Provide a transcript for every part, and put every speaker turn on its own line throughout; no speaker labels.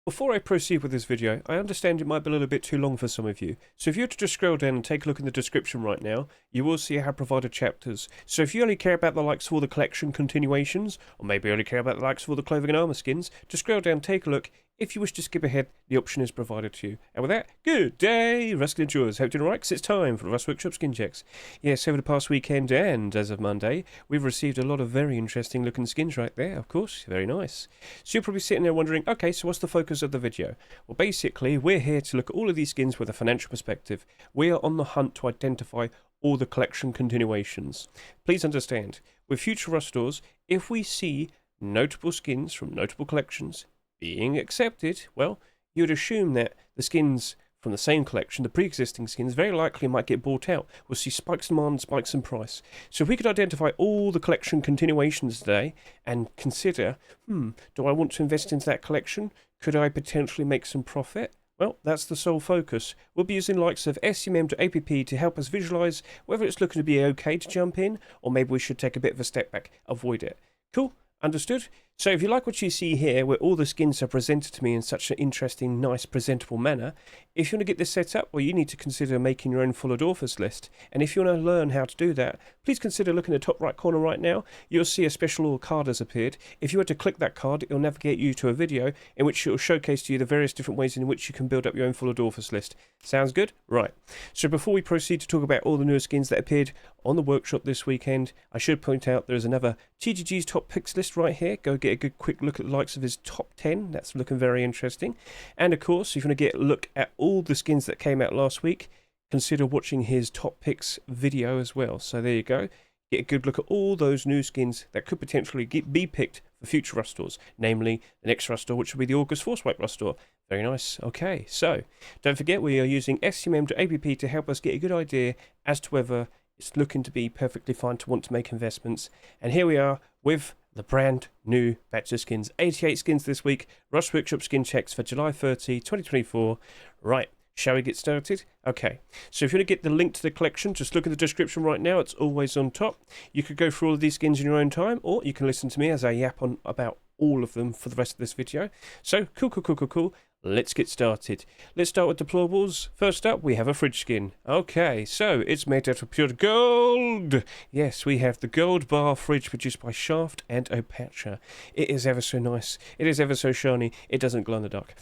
Before I proceed with this video, I understand it might be a little bit too long for some of you, so if you were to just scroll down and take a look in the description right now, you will see I have provided chapters. So if you only care about the likes of all the collection continuations, or maybe only care about the likes of all the clothing and armor skins, just scroll down, take a look. If you wish to skip ahead, the option is provided to you. And with that, good day, Ruskin Enjoyers. Hope you're doing alright, because it's time for the Rust Workshop skin checks. Yes, over the past weekend and as of Monday, we've received a lot of very interesting looking skins right there, of course, very nice. So you're probably sitting there wondering, okay, so what's the focus of the video? Well, basically, we're here to look at all of these skins with a financial perspective. We are on the hunt to identify all the collection continuations. Please understand, with future Rust stores, if we see notable skins from notable collections being accepted, well, you would assume that the skins from the same collection, the pre-existing skins, very likely might get bought out. We'll see spikes in demand, spikes in price. So if we could identify all the collection continuations today and consider, do I want to invest into that collection? Could I potentially make some profit? Well, that's the sole focus. We'll be using the likes of SMG to help us visualise whether it's looking to be okay to jump in, or maybe we should take a bit of a step back, avoid it. Cool? Understood? So if you like what you see here, where all the skins are presented to me in such an interesting, nice, presentable manner, if you want to get this set up, well, you need to consider making your own followed authors list. And if you want to learn how to do that, please consider looking at the top right corner right now. You'll see a special little card has appeared. If you were to click that card, it'll navigate you to a video in which it will showcase to you the various different ways in which you can build up your own followed authors list. Sounds good? Right. So before we proceed to talk about all the newer skins that appeared on the workshop this weekend, I should point out there is another TGG's top picks list right here. Go get a good quick look at the likes of his top 10. That's looking very interesting. And of course, if you want to get a look at all the skins that came out last week, consider watching his top picks video as well. So there you go. Get a good look at all those new skins that could potentially be picked for future Rust stores, namely the next Rust store, which will be the August Force Wipe Rust store. Very nice. Okay, so don't forget we are using SMG to help us get a good idea as to whether it's looking to be perfectly fine to want to make investments. And here we are with the brand new batch of skins. 88 skins this week. Rust Workshop skin checks for July 30, 2024. Right, shall we get started? Okay, so if you want to get the link to the collection, just look at the description right now. It's always on top. You could go through all of these skins in your own time, or you can listen to me as I yap on about all of them for the rest of this video. So, cool. Let's get started. Let's start with deployables. First up, we have a fridge skin. Okay, so it's made out of pure gold. Yes, we have the gold bar fridge produced by Shaft and Opacha. It is ever so nice. It is ever so shiny. It doesn't glow in the dark.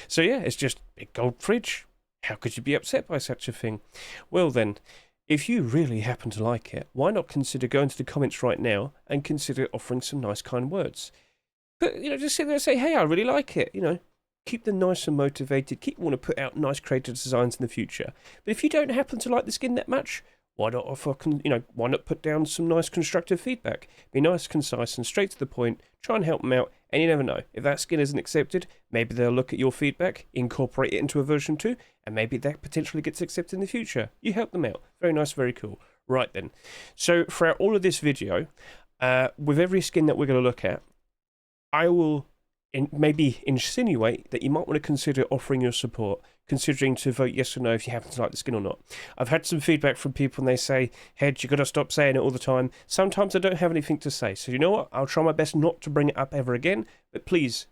So yeah, it's just a gold fridge. How could you be upset by such a thing? Well then, if you really happen to like it, why not consider going to the comments right now and consider offering some nice kind words? But, just sit there and say, hey, I really like it, Keep them nice and motivated. Keep wanting to put out nice creative designs in the future. But if you don't happen to like the skin that much, why not offer, why not put down some nice constructive feedback? Be nice, concise, and straight to the point. Try and help them out. And you never know, if that skin isn't accepted, maybe they'll look at your feedback, incorporate it into a version 2, and maybe that potentially gets accepted in the future. You help them out. Very nice, very cool. Right then. So throughout all of this video, with every skin that we're going to look at, I will maybe insinuate that you might want to consider offering your support, considering to vote yes or no if you happen to like the skin or not. I've had some feedback from people and they say, Hedge, you got to stop saying it all the time. Sometimes I don't have anything to say, so you know what? I'll try my best not to bring it up ever again, but please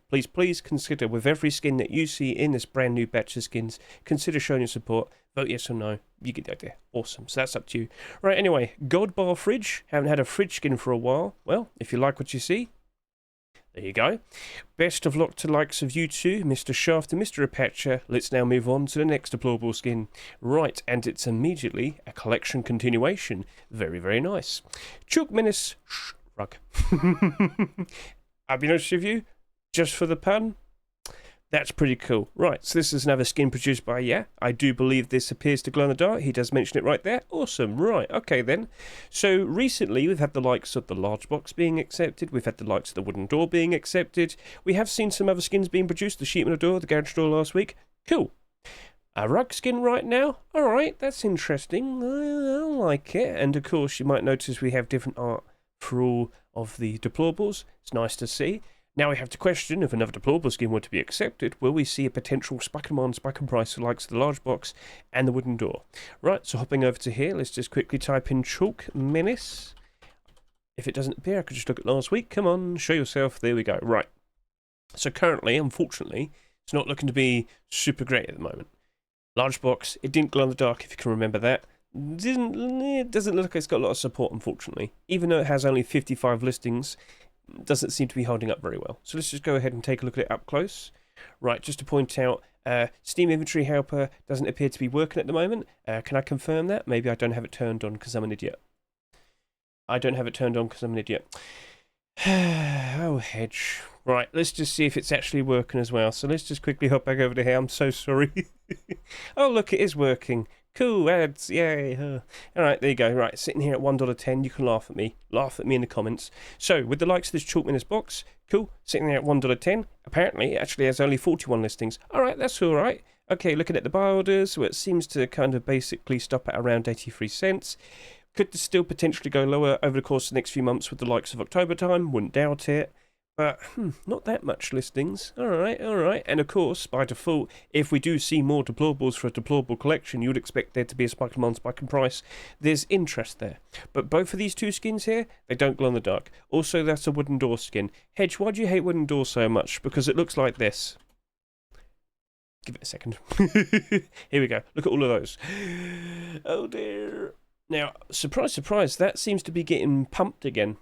consider with every skin that you see in this brand new batch of skins, consider showing your support. Vote yes or no. You get the idea. Awesome. So that's up to you. Right, anyway, gold bar fridge. Haven't had a fridge skin for a while. Well, if you like what you see, there you go. Best of luck to likes of you two, Mr. Shaft and Mr. Apache. Let's now move on to the next deployable skin. Right, and it's immediately a collection continuation. Very, very nice. Menace Rug. I'll be honest with you, just for the pun, that's pretty cool. Right, so this is another skin produced by, I do believe this appears to glow in the dark. He does mention it right there. Awesome. Right, okay then. So recently we've had the likes of the large box being accepted. We've had the likes of the wooden door being accepted. We have seen some other skins being produced. The sheepman door, the garage door last week. Cool. A rug skin right now. Alright, that's interesting. I like it. And of course you might notice we have different art for all of the deployables. It's nice to see. Now we have to question if another deployable skin were to be accepted, will we see a potential spike and demand, spike and price for the likes of the large box and the wooden door? Right, so hopping over to here, let's just quickly type in Chalk Menace. If it doesn't appear, I could just look at last week. Come on, show yourself. There we go. Right. So currently, unfortunately, it's not looking to be super great at the moment. Large box, it didn't glow in the dark, if you can remember that. It doesn't look like it's got a lot of support, unfortunately. Even though it has only 55 listings, it doesn't seem to be holding up very well. So let's just go ahead and take a look at it up close. Right, just to point out, Steam Inventory Helper doesn't appear to be working at the moment. Can I confirm that? Maybe I don't have it turned on because I'm an idiot. I don't have it turned on because I'm an idiot. Oh, Hedge. Right, let's just see if it's actually working as well. So let's just quickly hop back over to here. I'm so sorry. Oh, look, it is working. Cool, ads, yay. Alright, there you go. Right, sitting here at $1.10, you can laugh at me. Laugh at me in the comments. So, with the likes of this Chalk Menace box, cool, sitting there at $1.10. Apparently, it actually has only 41 listings. Alright, that's alright. Okay, looking at the buy orders, well, it seems to kind of basically stop at around 83 cents. Could still potentially go lower over the course of the next few months with the likes of October time, wouldn't doubt it. But, not that much listings. Alright, alright. And of course, by default, if we do see more deployables for a deployable collection, you would expect there to be a spike in demand, spike in price. There's interest there. But both of these two skins here, they don't glow in the dark. Also, that's a wooden door skin. Hedge, why do you hate wooden doors so much? Because it looks like this. Give it a second. Here we go. Look at all of those. Oh dear. Now, surprise, surprise, that seems to be getting pumped again.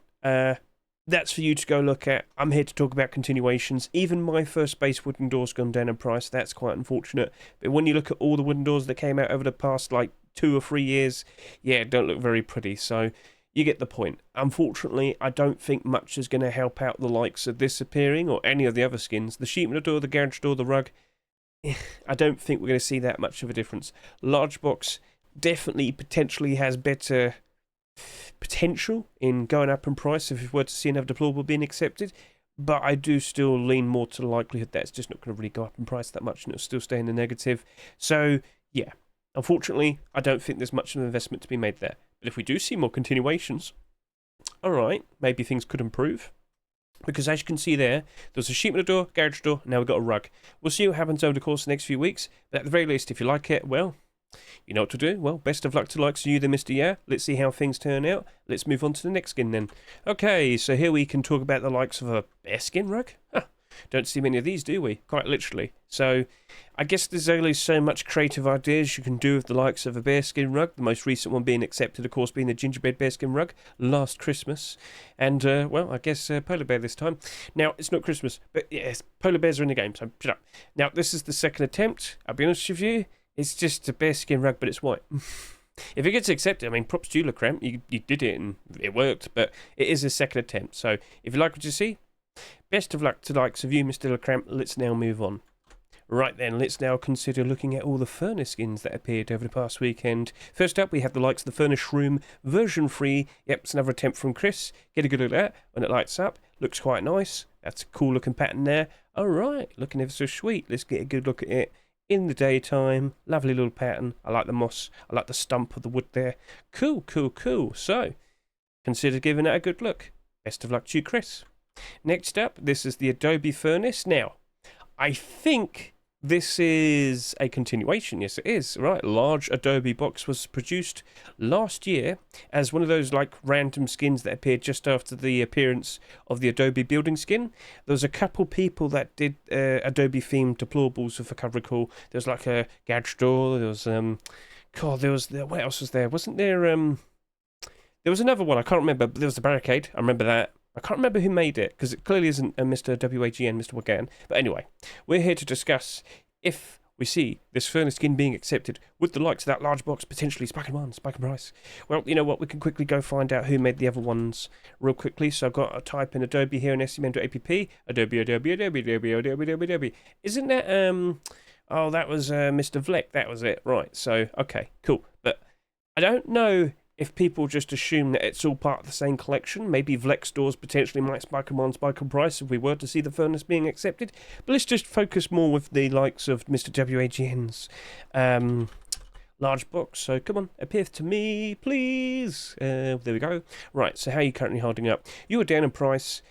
That's for you to go look at. I'm here to talk about continuations. Even my first base wooden door's gone down in price. That's quite unfortunate. But when you look at all the wooden doors that came out over the past, like, 2 or 3 years, yeah, don't look very pretty. So, you get the point. Unfortunately, I don't think much is going to help out the likes of this appearing or any of the other skins. The sheet metal door, the garage door, the rug, I don't think we're going to see that much of a difference. Large box definitely potentially has better potential in going up in price if we were to see another deployable being accepted, but I do still lean more to the likelihood that it's just not going to really go up in price that much and it'll still stay in the negative. So yeah, unfortunately I don't think there's much of an investment to be made there, but if we do see more continuations, alright, maybe things could improve. Because as you can see there, there's a sheet metal door, garage door, now we've got a rug. We'll see what happens over the course of the next few weeks, but at the very least, if you like it, well, you know what to do. Well, best of luck to likes of you, the Mr. Yeah. Let's see how things turn out. Let's move on to the next skin then. Okay, so here we can talk about the likes of a bear skin rug. Huh. Don't see many of these, do we? Quite literally. So, I guess there's only so much creative ideas you can do with the likes of a bearskin rug. The most recent one being accepted, of course, being the gingerbread bearskin rug last Christmas. And, well, I guess polar bear this time. Now, it's not Christmas, but yes, polar bears are in the game, so shut up. Now, this is the second attempt. I'll be honest with you, it's just a bearskin rug, but it's white. If it gets accepted, I mean, props to you, LeCramp. You did it and it worked, but it is a second attempt. So, if you like what you see, best of luck to the likes of you, Mr. LeCramp. Let's now move on. Right then, let's now consider looking at all the furnace skins that appeared over the past weekend. First up, we have the likes of the Furnace Room version 3. Yep, it's another attempt from Chris. Get a good look at that when it lights up. Looks quite nice. That's a cool looking pattern there. Alright, looking ever so sweet. Let's get a good look at it in the daytime. Lovely little pattern. I like the moss. I like the stump of the wood there. Cool, cool, cool. So, consider giving it a good look. Best of luck to you, Chris. Next up, this is the ADOBE furnace. Now, I think this is a continuation. Yes, it is. Right, large ADOBE box was produced last year as one of those like random skins that appeared just after the appearance of the ADOBE building skin. There was a couple people that did ADOBE themed deployables, if I can recall. There was like a garage door. There was God, there was what else was there? Wasn't there there was another one I can't remember, but there was the barricade. I remember that. I can't remember who made it, because it clearly isn't Mr. WAGN, Mr. Wagan. But anyway, we're here to discuss if we see this furnace skin being accepted with the likes of that large box, potentially spike in one, spike in price. Well, you know what, we can quickly go find out who made the other ones real quickly. So I've got a type in ADOBE here in scm.app. ADOBE, ADOBE. Isn't that, oh, that was Mr. Vlek, that was it. Right, so, okay, cool. But I don't know if people just assume that it's all part of the same collection. Maybe Vlek stores potentially might spike them on spike in price if we were to see the furnace being accepted. But let's just focus more with the likes of Mr. WAGN's large box. So come on, appear to me, please. There we go. Right, so how are you currently holding up? You were down in price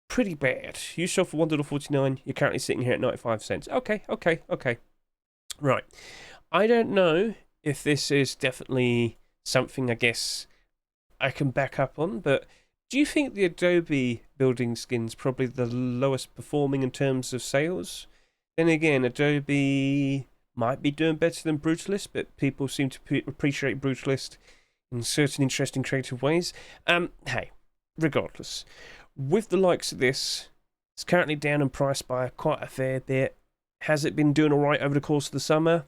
pretty bad. You sold for $1.49. You're currently sitting here at 95 cents. Okay. Right. I don't know if this is definitely something I guess I can back up on, but Do you think the Adobe building skin's probably the lowest performing in terms of sales? Then again, Adobe might be doing better than Brutalist, but people seem to appreciate Brutalist in certain interesting creative ways. Hey, regardless, with the likes of this, it's currently down in price by quite a fair bit. Has it been doing alright over the course of the summer?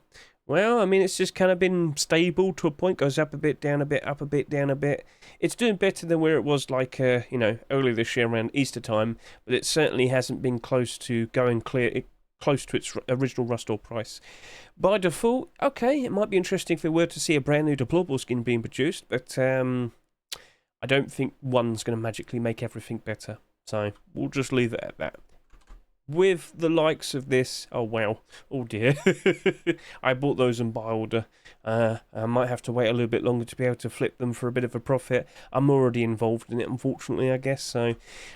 Well, I mean, it's just kind of been stable to a point, goes up a bit, down a bit, up a bit, down a bit. It's doing better than where it was like, early this year around Easter time, but it certainly hasn't been close to going close to its original Rust Ore price. By default, okay, it might be interesting if we were to see a brand new deployable skin being produced, but I don't think one's going to magically make everything better. So we'll just leave it at that. With the likes of this, oh wow, oh dear, I bought those in buy order. I might have to wait a little bit longer to be able to flip them for a bit of a profit. I'm already involved in it, unfortunately, I guess. So,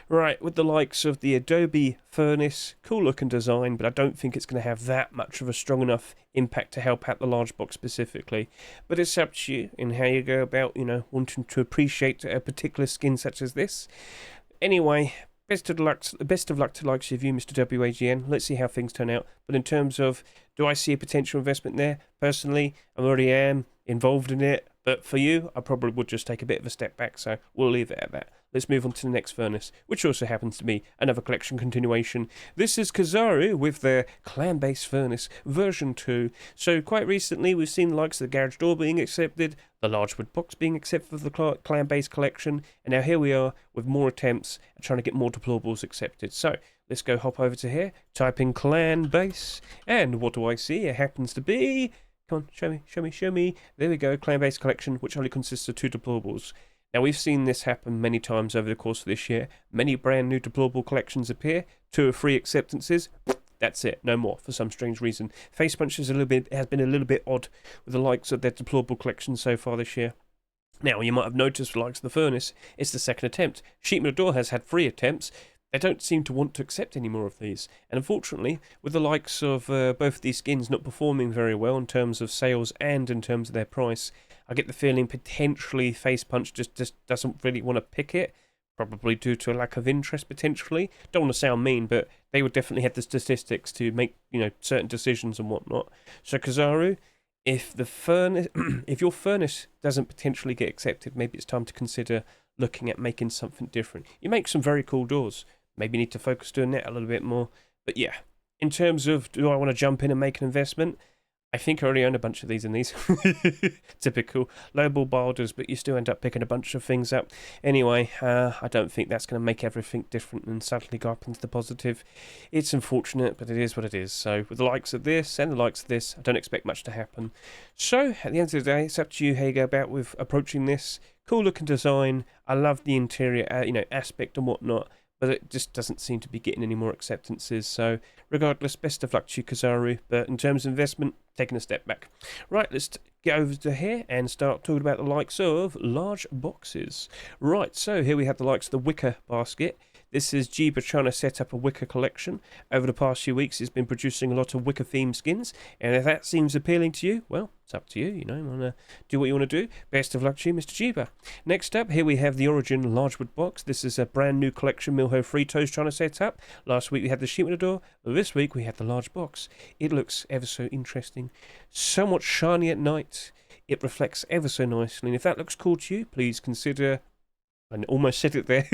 right, with the likes of the Adobe Furnace, cool looking design, but I don't think it's going to have that much of a strong enough impact to help out the large box specifically. But it's up to you in how you go about, wanting to appreciate a particular skin such as this. Anyway, best of luck to the likes of you, Mr. WAGN. Let's see how things turn out. But in terms of, do I see a potential investment there? Personally, I already am involved in it. But for you, I probably would just take a bit of a step back. So we'll leave it at that. Let's move on to the next furnace, which also happens to be another collection continuation. This is Kizaru with their clan-based furnace version 2. So quite recently, we've seen the likes of the garage door being accepted, the large wood box being accepted for the clan-based collection, and now here we are with more attempts at trying to get more deployables accepted. So let's go hop over to here, type in clan base, and what do I see? It happens to be, come on, show me, show me, show me. There we go, clan-based collection, which only consists of 2 deployables. Now, we've seen this happen many times over the course of this year. Many brand new deployable collections appear, 2 or 3 acceptances. That's it, no more, for some strange reason. Face Punch has been a little bit odd with the likes of their deployable collection so far this year. Now, you might have noticed with the likes of the Furnace, it's the second attempt. Sheet Metal Door has had 3 attempts. They don't seem to want to accept any more of these. And unfortunately, with the likes of both these skins not performing very well in terms of sales and in terms of their price, I get the feeling potentially Face Punch just doesn't really want to pick it, probably due to a lack of interest potentially. Don't want to sound mean, but they would definitely have the statistics to make certain decisions and whatnot. So Kizaru, if your furnace doesn't potentially get accepted, maybe it's time to consider looking at making something different. You make some very cool doors. Maybe need to focus doing that a little bit more. But yeah, in terms of do I want to jump in and make an investment, I think I already own a bunch of these in these. Typical lowball boulders, but you still end up picking a bunch of things up. Anyway, I don't think that's going to make everything different and suddenly go up into the positive. It's unfortunate, but it is what it is. So with the likes of this and the likes of this, I don't expect much to happen. So at the end of the day, it's up to you how you go about with approaching this. Cool looking design. I love the interior, aspect and whatnot. But it just doesn't seem to be getting any more acceptances. So regardless, best of luck to you, Kizaru. But in terms of investment, taking a step back. Right, let's get over to here and start talking about the likes of large boxes. Right, so here we have the likes of the Wicker basket. This is Jiba trying to set up a Wicker collection. Over the past few weeks, he's been producing a lot of Wicker themed skins. And if that seems appealing to you, well, it's up to you. You want to do what you want to do. Best of luck to you, Mr. Jiba. Next up, here we have the Origin Largewood box. This is a brand new collection Milho Fritos trying to set up. Last week we had the Sheet Metal Door. This week we have the large box. It looks ever so interesting. Somewhat shiny at night. It reflects ever so nicely. And if that looks cool to you, please consider... I almost said it there.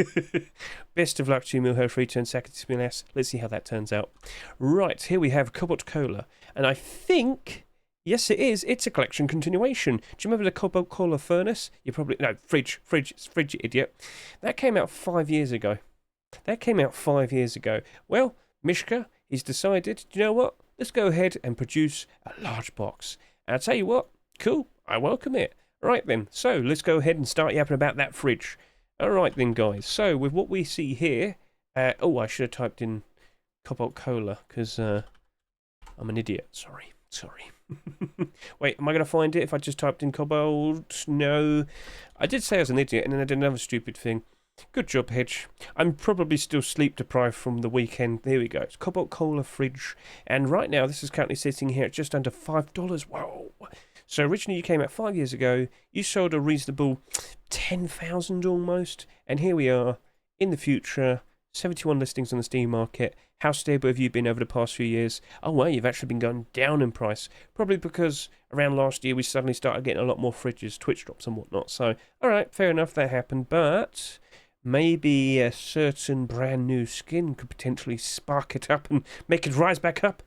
Best of luck to you, Milho Frito and Sakatispinas. Let's see how that turns out. Right, here we have Cobalt Cola. And I think, yes it is, it's a collection continuation. Do you remember the Cobalt Cola furnace? You probably, no, fridge, you idiot. That came out 5 years ago. Well, Mishka, he's decided, do you know what? Let's go ahead and produce a large box. And I'll tell you what, cool, I welcome it. Right then, so let's go ahead and start yapping about that fridge. Alright then, guys, so with what we see here... I should have typed in Cobalt Cola, because I'm an idiot. Sorry. Wait, am I going to find it if I just typed in Cobalt? No. I did say I was an idiot, and then I did another stupid thing. Good job, Hedge. I'm probably still sleep deprived from the weekend. There we go. It's Cobalt Cola fridge. And right now, this is currently sitting here at just under $5. Whoa. So originally you came out 5 years ago, you sold a reasonable 10,000 almost, and here we are in the future, 71 listings on the Steam market. How stable have you been over the past few years? Oh well, you've actually been going down in price. Probably because around last year we suddenly started getting a lot more fridges, Twitch drops and whatnot. So, alright, fair enough, that happened. But maybe a certain brand new skin could potentially spark it up and make it rise back up.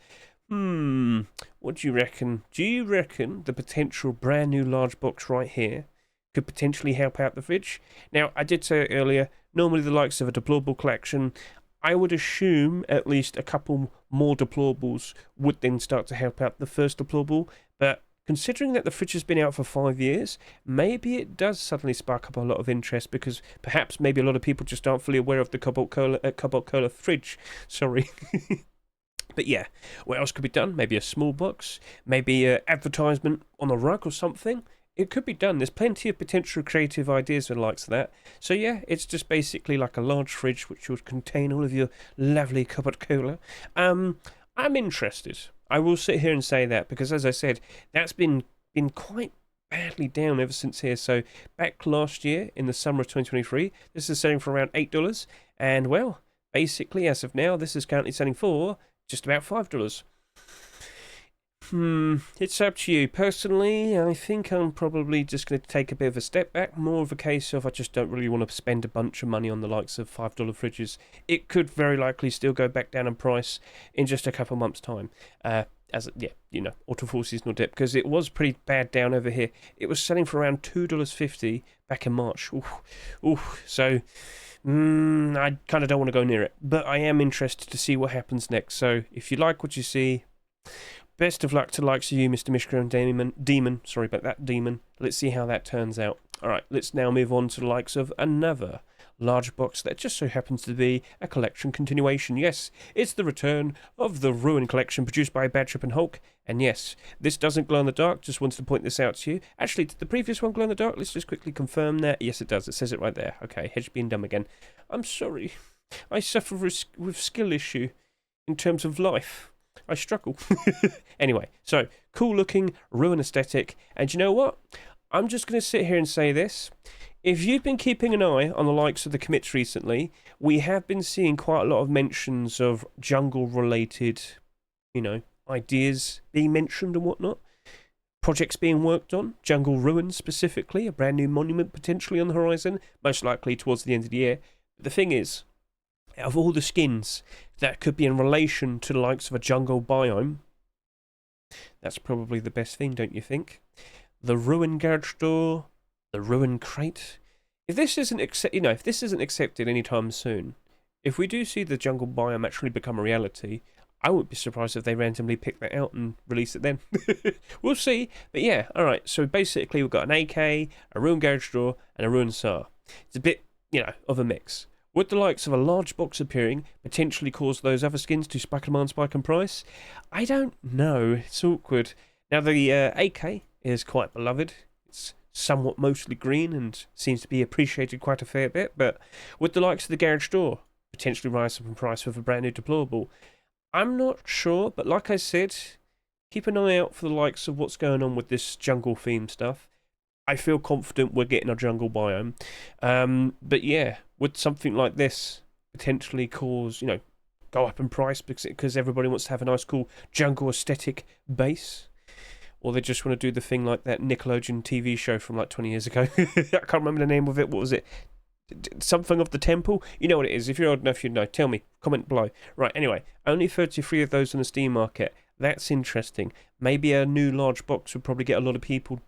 What do you reckon? Do you reckon the potential brand new large box right here could potentially help out the fridge? Now, I did say earlier, normally the likes of a deployable collection, I would assume at least a couple more deployables would then start to help out the first deployable, but considering that the fridge has been out for 5 years, maybe it does suddenly spark up a lot of interest because perhaps maybe a lot of people just aren't fully aware of the Cobalt Cola fridge. Sorry. But yeah, what else could be done? Maybe a small box, maybe an advertisement on a rug or something. It could be done. There's plenty of potential creative ideas and likes of that. So yeah, it's just basically like a large fridge which would contain all of your lovely Cobalt Cola. I'm interested. I will sit here and say that because, as I said, that's been quite badly down ever since here. So back last year in the summer of 2023, this is selling for around $8, and well, basically as of now, this is currently selling for just about $5. It's up to you. Personally, I think I'm probably just going to take a bit of a step back. More of a case of I just don't really want to spend a bunch of money on the likes of $5 fridges. It could very likely still go back down in price in just a couple of months' time. Auto full seasonal dip, because it was pretty bad down over here. It was selling for around $2.50 back in March. So I kind of don't want to go near it. But I am interested to see what happens next. So if you like what you see, best of luck to the likes of you, Mr. Mishka Demon. Sorry about that, Demon. Let's see how that turns out. Alright, let's now move on to the likes of another large box that just so happens to be a collection continuation. Yes, it's the return of the Ruin collection produced by Bad Trip and Hulk. And yes, this doesn't glow in the dark. Just wanted to point this out to you. Actually, did the previous one glow in the dark? Let's just quickly confirm that. Yes, it does. It says it right there. Okay, Hedge being dumb again. I'm sorry. I suffer with skill issue in terms of life. I struggle. Anyway, so cool looking Ruin aesthetic, and you know what? I'm just going to sit here and say this. If you've been keeping an eye on the likes of the commits recently, we have been seeing quite a lot of mentions of jungle related, ideas being mentioned and whatnot. Projects being worked on, Jungle Ruin specifically, a brand new monument potentially on the horizon, most likely towards the end of the year. But the thing is, out of all the skins that could be in relation to the likes of a jungle biome, that's probably the best thing, don't you think? The Ruin garage door, the Ruin crate. If this isn't accepted anytime soon, if we do see the jungle biome actually become a reality, I wouldn't be surprised if they randomly pick that out and release it then. We'll see. But yeah, alright, so basically we've got an AK, a Ruin garage door, and a Ruin SAR. It's a bit, of a mix. Would the likes of a large box appearing potentially cause those other skins to spike in price? I don't know. It's awkward. Now, the AK is quite beloved. It's somewhat mostly green and seems to be appreciated quite a fair bit. But would the likes of the garage door potentially rise up in price with a brand new deployable? I'm not sure, but like I said, keep an eye out for the likes of what's going on with this jungle theme stuff. I feel confident we're getting a jungle biome. But yeah, would something like this potentially cause, go up in price because everybody wants to have a nice cool jungle aesthetic base? Or they just want to do the thing like that Nickelodeon TV show from like 20 years ago. I can't remember the name of it. What was it? Something of the Temple? You know what it is. If you're old enough, you'd know. Tell me. Comment below. Right, anyway. Only 33 of those on the Steam market. That's interesting. Maybe a new large box would probably get a lot of people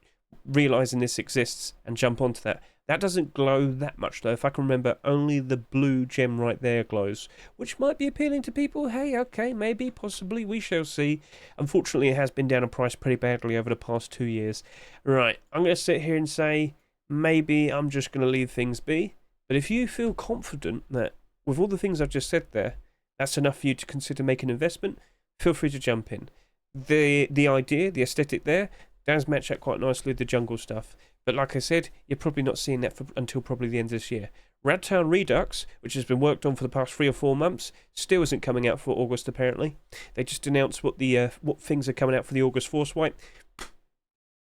realising this exists and jump onto that. That doesn't glow that much though. If I can remember, only the blue gem right there glows, which might be appealing to people. Hey, okay, maybe, possibly, we shall see. Unfortunately, it has been down in price pretty badly over the past 2 years. Right, I'm going to sit here and say maybe I'm just going to leave things be. But if you feel confident that with all the things I've just said there, that's enough for you to consider making an investment, feel free to jump in. The idea, the aesthetic there, does match up quite nicely with the jungle stuff. But like I said, you're probably not seeing that until probably the end of this year. Radtown Redux, which has been worked on for the past 3 or 4 months, still isn't coming out for August apparently. They just announced what things are coming out for the August Force Wipe.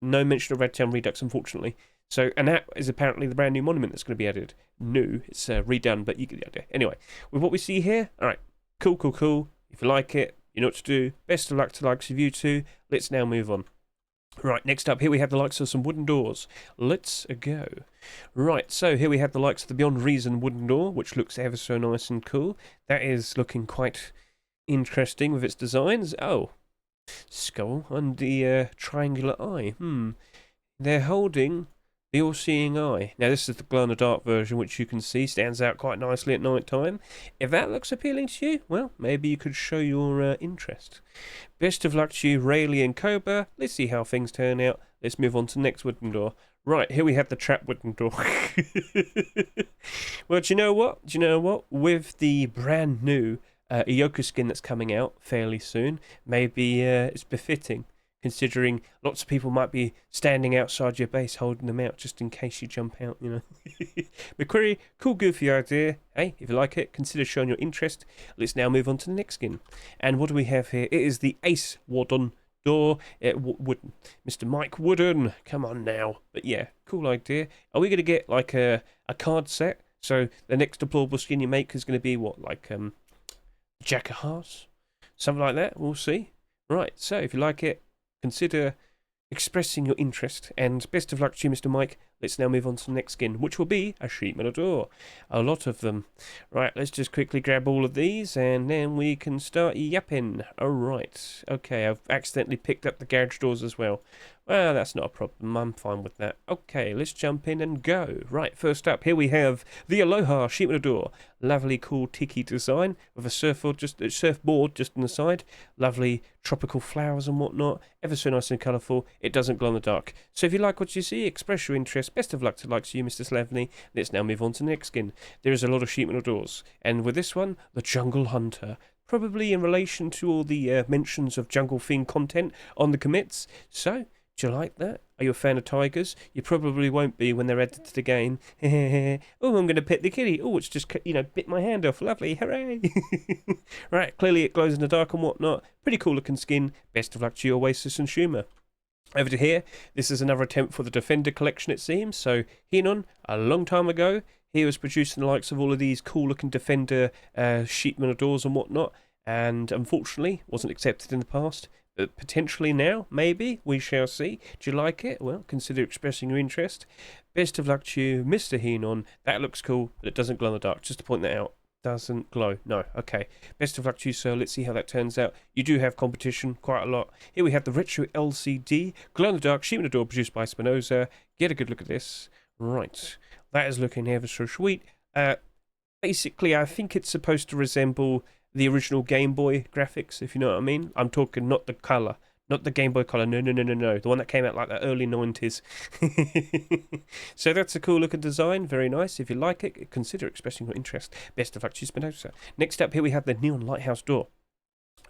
no mention of Redtown Redux, unfortunately. So, and that is apparently the brand new monument that's going to be added. New, it's redone, but you get the idea. Anyway, with what we see here, all right, cool. If you like it, you know what to do. Best of luck to the likes of you two. Let's now move on. Right, next up, here we have the likes of some wooden doors. Let's go. Right, so here we have the likes of the Beyond Reason wooden door, which looks ever so nice and cool. That is looking quite interesting with its designs. Oh, skull and the triangular eye. They're holding the all-seeing eye. Now, this is the glow-in-the-dark version, which you can see stands out quite nicely at night time. If that looks appealing to you, well, maybe you could show your interest. Best of luck to you, Rayleigh and Cobra. Let's see how things turn out. Let's move on to the next wooden door. Right, here we have the trap wooden door. Well, do you know what? With the brand new Ioka skin that's coming out fairly soon, maybe it's befitting, considering lots of people might be standing outside your base holding them out just in case you jump out, you know. McQuarrie, cool, goofy idea. Hey, if you like it, consider showing your interest. Let's now move on to the next skin. And what do we have here? It is the Ace Wooden door. Wooden. Mr. Mike Wooden. Come on now. But yeah, cool idea. Are we going to get like a card set? So the next deployable skin you make is going to be what, like Jack of Hearts? Something like that. We'll see. Right, so if you like it, consider expressing your interest, and best of luck to you, Mr. Mike. Let's now move on to the next skin, which will be a sheet metal door. A lot of them. Right, let's just quickly grab all of these, and then we can start yapping. Alright, okay, I've accidentally picked up the garage doors as well. Well, that's not a problem, I'm fine with that. Okay, let's jump in and go. Right, first up, here we have the Aloha sheet metal door. Lovely, cool, tiki design, with a surfboard just on the side. Lovely tropical flowers and whatnot. Ever so nice and colourful. It doesn't glow in the dark. So if you like what you see, express your interest. Best of luck to likes you, Mr. Slavny. Let's now move on to the next skin. There is a lot of sheet metal doors, and with this one, the Jungle Hunter. Probably in relation to all the mentions of jungle theme content on the commits. So, do you like that? Are you a fan of tigers? You probably won't be when they're added to the game. Oh, I'm going to pet the kitty. Oh, it's just, bit my hand off. Lovely. Hooray. Right, clearly it glows in the dark and whatnot. Pretty cool looking skin. Best of luck to you, Oasis and Schumer. Over to here, this is another attempt for the Defender collection, it seems. So, Hinon, a long time ago, he was producing the likes of all of these cool looking Defender sheet metal doors and whatnot. And unfortunately, wasn't accepted in the past. But potentially now, maybe, we shall see. Do you like it? Well, consider expressing your interest. Best of luck to you, Mr. Hinon. That looks cool, but it doesn't glow in the dark. Just to point that out. Doesn't glow. No, okay. Best of luck to you, sir. Let's see how that turns out. You do have competition, quite a lot. Here we have the Retro LCD, glow in the dark, sheet metal door produced by Spinoza. Get a good look at this. Right. That is looking ever so sweet. Basically, I think it's supposed to resemble the original Game Boy graphics, if you know what I mean. I'm talking not the colour, not the Game Boy Color. No. The one that came out like the early 90s. So that's a cool looking design. Very nice. If you like it, consider expressing your interest. Best of luck to you, Spinoza. Next up, here we have the Neon Lighthouse door.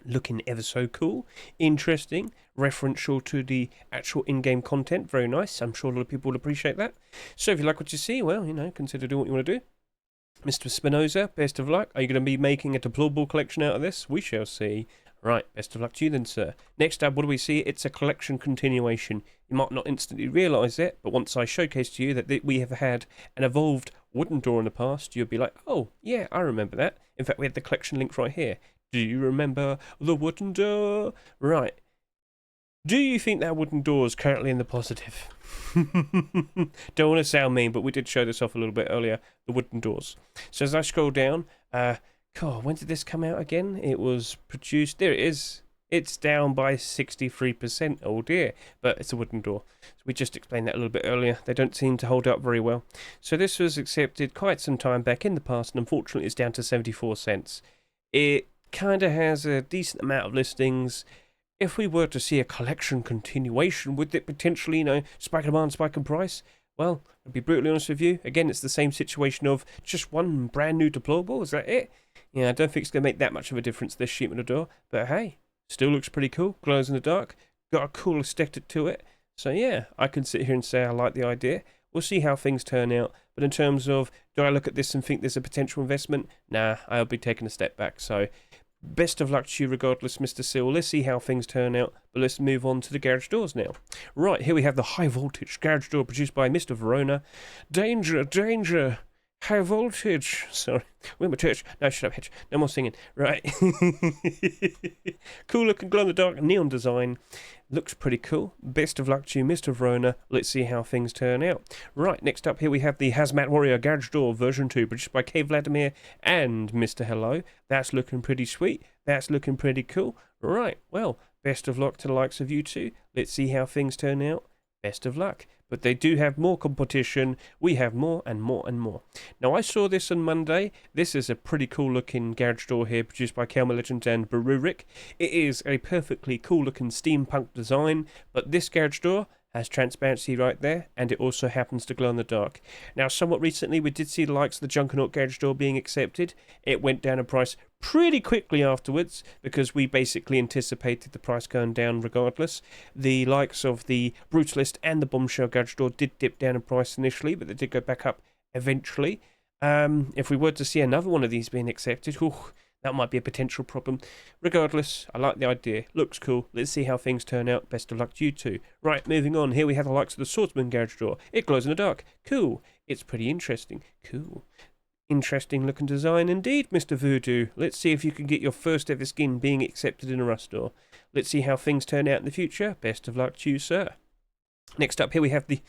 Looking ever so cool. Interesting. Referential to the actual in-game content. Very nice. I'm sure a lot of people will appreciate that. So if you like what you see, well, consider doing what you want to do. Mr. Spinoza, best of luck. Are you going to be making a deployable collection out of this? We shall see. Right, best of luck to you then, sir. Next up, what do we see? It's a collection continuation. You might not instantly realise it, but once I showcase to you that we have had an evolved wooden door in the past, you'll be like, oh, yeah, I remember that. In fact, we had the collection link right here. Do you remember the wooden door? Right. Do you think that wooden door is currently in the positive? Don't want to sound mean, but we did show this off a little bit earlier, the wooden doors. So as I scroll down, God, when did this come out again? It was produced, there it is. It's down by 63%, oh dear, but it's a wooden door. So we just explained that a little bit earlier. They don't seem to hold up very well. So this was accepted quite some time back in the past, and unfortunately it's down to 74 cents. It kind of has a decent amount of listings. If we were to see a collection continuation, would it potentially, spike in demand, spike in price? Well, I'll be brutally honest with you. Again, it's the same situation of just one brand new deployable. Is that it? Yeah, I don't think it's going to make that much of a difference, this sheet metal door. But hey, still looks pretty cool. Glows in the dark. Got a cool aesthetic to it. So yeah, I can sit here and say I like the idea. We'll see how things turn out. But in terms of, do I look at this and think there's a potential investment? Nah, I'll be taking a step back. So Best of luck to you regardless, Mr. Seal. Let's see how things turn out, but let's move on to the garage doors now. Right, here we have the high voltage garage door produced by Mr. Verona. Danger, danger, high voltage. Sorry, we're in my church. No, shut up, Hedge. No more singing. Right. Cool looking glow-in-the-dark neon design. Looks pretty cool. Best of luck to you, Mr. Verona. Let's see how things turn out. Right, next up here we have the Hazmat Warrior Garage Door version 2, produced by K. Vladimir and Mr. Hello. That's looking pretty sweet. That's looking pretty cool. Right, well, best of luck to the likes of you two. Let's see how things turn out. Best of luck. But they do have more competition. We have more and more and more. Now, I saw this on Monday. This is a pretty cool looking garage door here, produced by Kelma Legend and Barurik. It is a perfectly cool looking steampunk design, but this garage door has transparency right there, and it also happens to glow in the dark. Now, somewhat recently, we did see the likes of the Junkernaut garage door being accepted. It went down in price pretty quickly afterwards, because we basically anticipated the price going down regardless. The likes of the Brutalist and the Bombshell garage door did dip down in price initially, but they did go back up eventually. If we were to see another one of these being accepted, that might be a potential problem. Regardless, I like the idea. Looks cool. Let's see how things turn out. Best of luck to you two. Right, moving on. Here we have the likes of the Swordsman garage door. It glows in the dark. Cool. It's pretty interesting. Cool. Interesting looking design indeed, Mr. Voodoo. Let's see if you can get your first ever skin being accepted in a Rust door. Let's see how things turn out in the future. Best of luck to you, sir. Next up here we have the...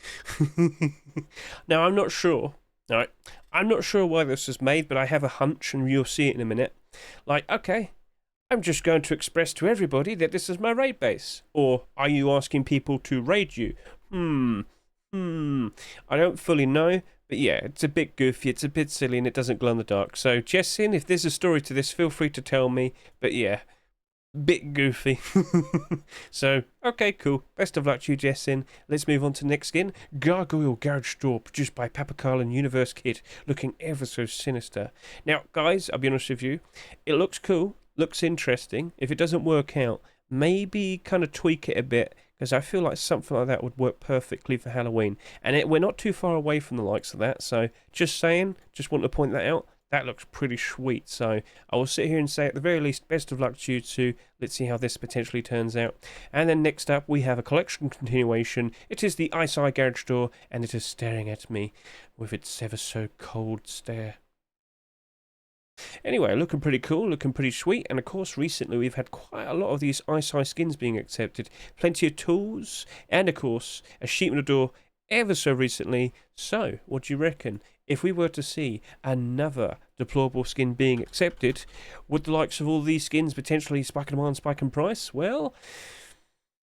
Now, I'm not sure. Alright. I'm not sure why this was made, but I have a hunch, and you'll see it in a minute. Like, okay, I'm just going to express to everybody that this is my raid base. Or are you asking people to raid you? I don't fully know, but yeah, it's a bit goofy, it's a bit silly, and it doesn't glow in the dark. So, Jessin, if there's a story to this, feel free to tell me. But yeah, bit goofy. So, okay, cool. Best of luck to you, Jessin. Let's move on to the next skin. Gargoyle Garage Door, produced by Papacarl and Universe Kid, looking ever so sinister. Now, guys, I'll be honest with you, it looks cool, looks interesting. If it doesn't work out, maybe kind of tweak it a bit, because I feel like something like that would work perfectly for Halloween. And we're not too far away from the likes of that, so just saying, just want to point that out. That looks pretty sweet, so I will sit here and say at the very least, best of luck to you two. Let's see how this potentially turns out. And then next up, we have a collection continuation. It is the Ice Eye Garage Door, and it is staring at me with its ever so cold stare. Anyway, looking pretty cool, looking pretty sweet, and of course recently we've had quite a lot of these Ice Eye skins being accepted. Plenty of tools, and of course a sheep on the door ever so recently. So, what do you reckon? If we were to see another deployable skin being accepted, would the likes of all these skins potentially spike in demand, spike in price? Well,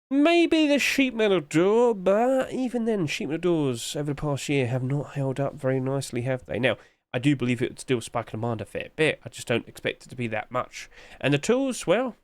maybe the sheep metal door, but even then, sheep metal doors over the past year have not held up very nicely, have they? Now, I do believe it would still spike in demand a fair bit. I just don't expect it to be that much. And the tools, well,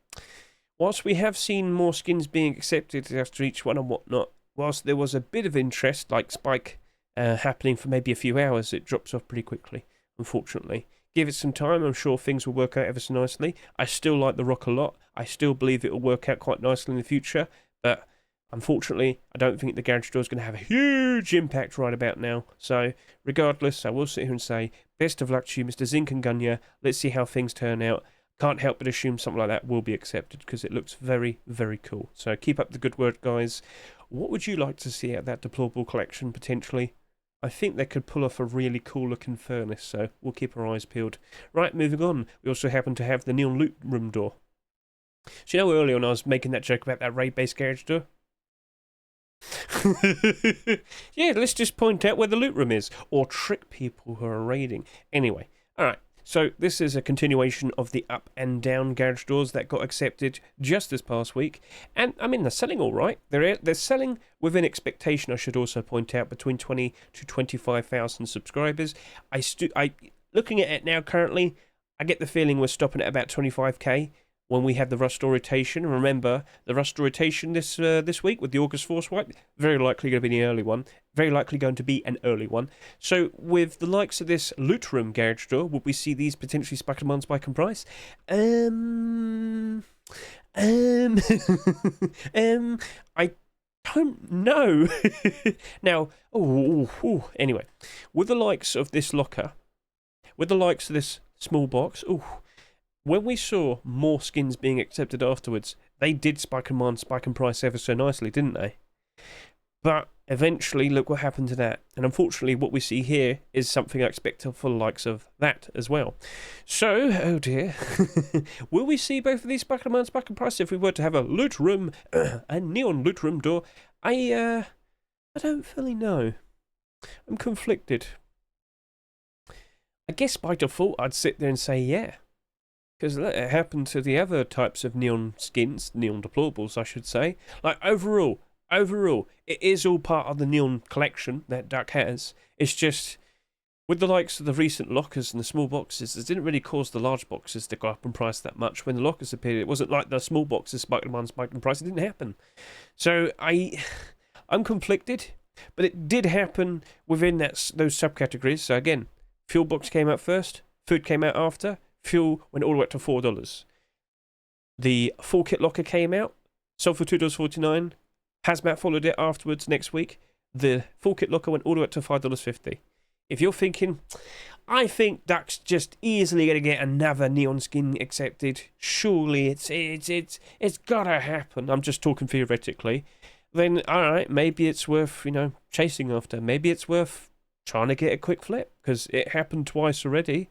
whilst we have seen more skins being accepted after each one and whatnot, whilst there was a bit of interest, like spike happening for maybe a few hours, it drops off pretty quickly, unfortunately. Give it some time, I'm sure things will work out ever so nicely. I still like the rock a lot. I still believe it will work out quite nicely in the future, but unfortunately, I don't think the garage door is going to have a huge impact right about now. So, regardless, I will sit here and say, best of luck to you, Mr. Zink and Gunya. Let's see how things turn out. Can't help but assume something like that will be accepted, because it looks very, very cool. So, keep up the good work, guys. What would you like to see out of that deployable collection, potentially? I think they could pull off a really cool looking furnace, so we'll keep our eyes peeled. Right, moving on. We also happen to have the neon loot room door. So you know earlier when I was making that joke about that raid-based garage door? Yeah, let's just point out where the loot room is, or trick people who are raiding. Anyway, alright. So this is a continuation of the up and down garage doors that got accepted just this past week, and I mean they're selling all right. They're selling within expectation. I should also point out between 20 to 25,000 subscribers. Looking at it now currently, I get the feeling we're stopping at about 25k. When we have the Rust Door rotation. Remember, the Rust Door rotation this week with the August Force Wipe, very likely going to be an early one. Very likely going to be an early one. So, with the likes of this Loot Room garage door, would we see these potentially spike in demand, spike in price? I don't know. Now, anyway, with the likes of this locker, with the likes of this small box, when we saw more skins being accepted afterwards, they did spike in price ever so nicely, didn't they? But eventually, look what happened to that. And unfortunately, what we see here is something I expect for the likes of that as well. So, oh dear. Will we see both of these spike in price if we were to have a loot room, a neon loot room door? I don't fully know. I'm conflicted. I guess by default, I'd sit there and say yeah. Because it happened to the other types of neon skins, neon deployables, I should say. Like, overall, it is all part of the neon collection that Duck has. It's just, with the likes of the recent lockers and the small boxes, it didn't really cause the large boxes to go up in price that much. When the lockers appeared, it wasn't like the small boxes spiked in price. It didn't happen. So, I'm conflicted, but it did happen within those subcategories. So again, fuel box came out first, food came out after, fuel went all the way up to $4. The full kit locker came out, sold for $2.49. Hazmat followed it afterwards next week. The full kit locker went all the way up to $5.50. If you're thinking, I think Duck's just easily going to get another neon skin accepted, surely it's gotta happen. I'm just talking theoretically. Then alright, maybe it's worth, chasing after. Maybe it's worth trying to get a quick flip, because it happened twice already.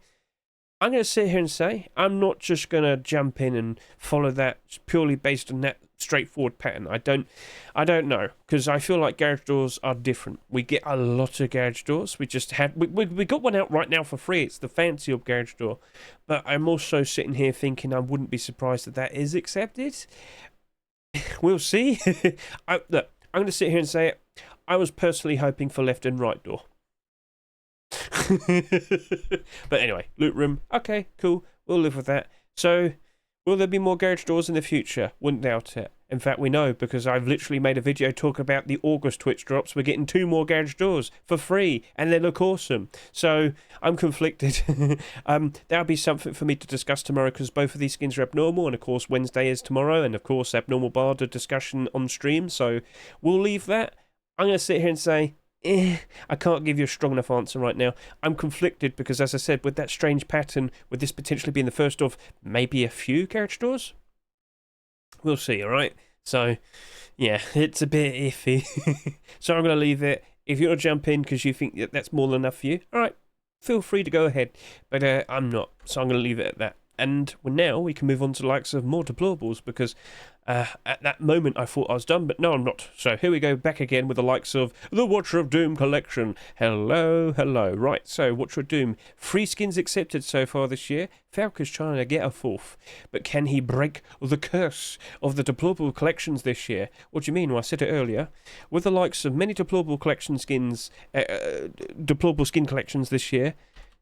I'm going to sit here and say, I'm not just going to jump in and follow that purely based on that straightforward pattern. I don't know, because I feel like garage doors are different. We get a lot of garage doors. We got one out right now for free. It's the fancy of garage door. But I'm also sitting here thinking I wouldn't be surprised that is accepted. We'll see. Look, I'm going to sit here and say it. I was personally hoping for left and right door. But anyway, loot room. Okay, cool. We'll live with that. So, will there be more garage doors in the future? Wouldn't doubt it. In fact, we know, because I've literally made a video talk about the August Twitch drops. We're getting 2 more garage doors for free, and they look awesome. So, I'm conflicted. That'll be something for me to discuss tomorrow, because both of these skins are abnormal, and of course Wednesday is tomorrow, and of course abnormal barter discussion on stream, so we'll leave that. I'm going to sit here and say, I can't give you a strong enough answer right now. I'm conflicted because, as I said, with that strange pattern, with this potentially being the first of maybe a few garage doors, we'll see, alright? So, yeah, it's a bit iffy. So I'm going to leave it. If you want to jump in because you think that's more than enough for you, alright, feel free to go ahead. But I'm not, so I'm going to leave it at that. And now we can move on to the likes of more deployables, because at that moment I thought I was done, but no, I'm not. So here we go, back again with the likes of the Watcher of Doom collection. Hello. Right, so Watcher of Doom, 3 skins accepted so far this year. Falco's trying to get a 4th, but can he break the curse of the deployable collections this year? What do you mean? Well, I said it earlier. With the likes of many deployable collection skins, deployable skin collections this year,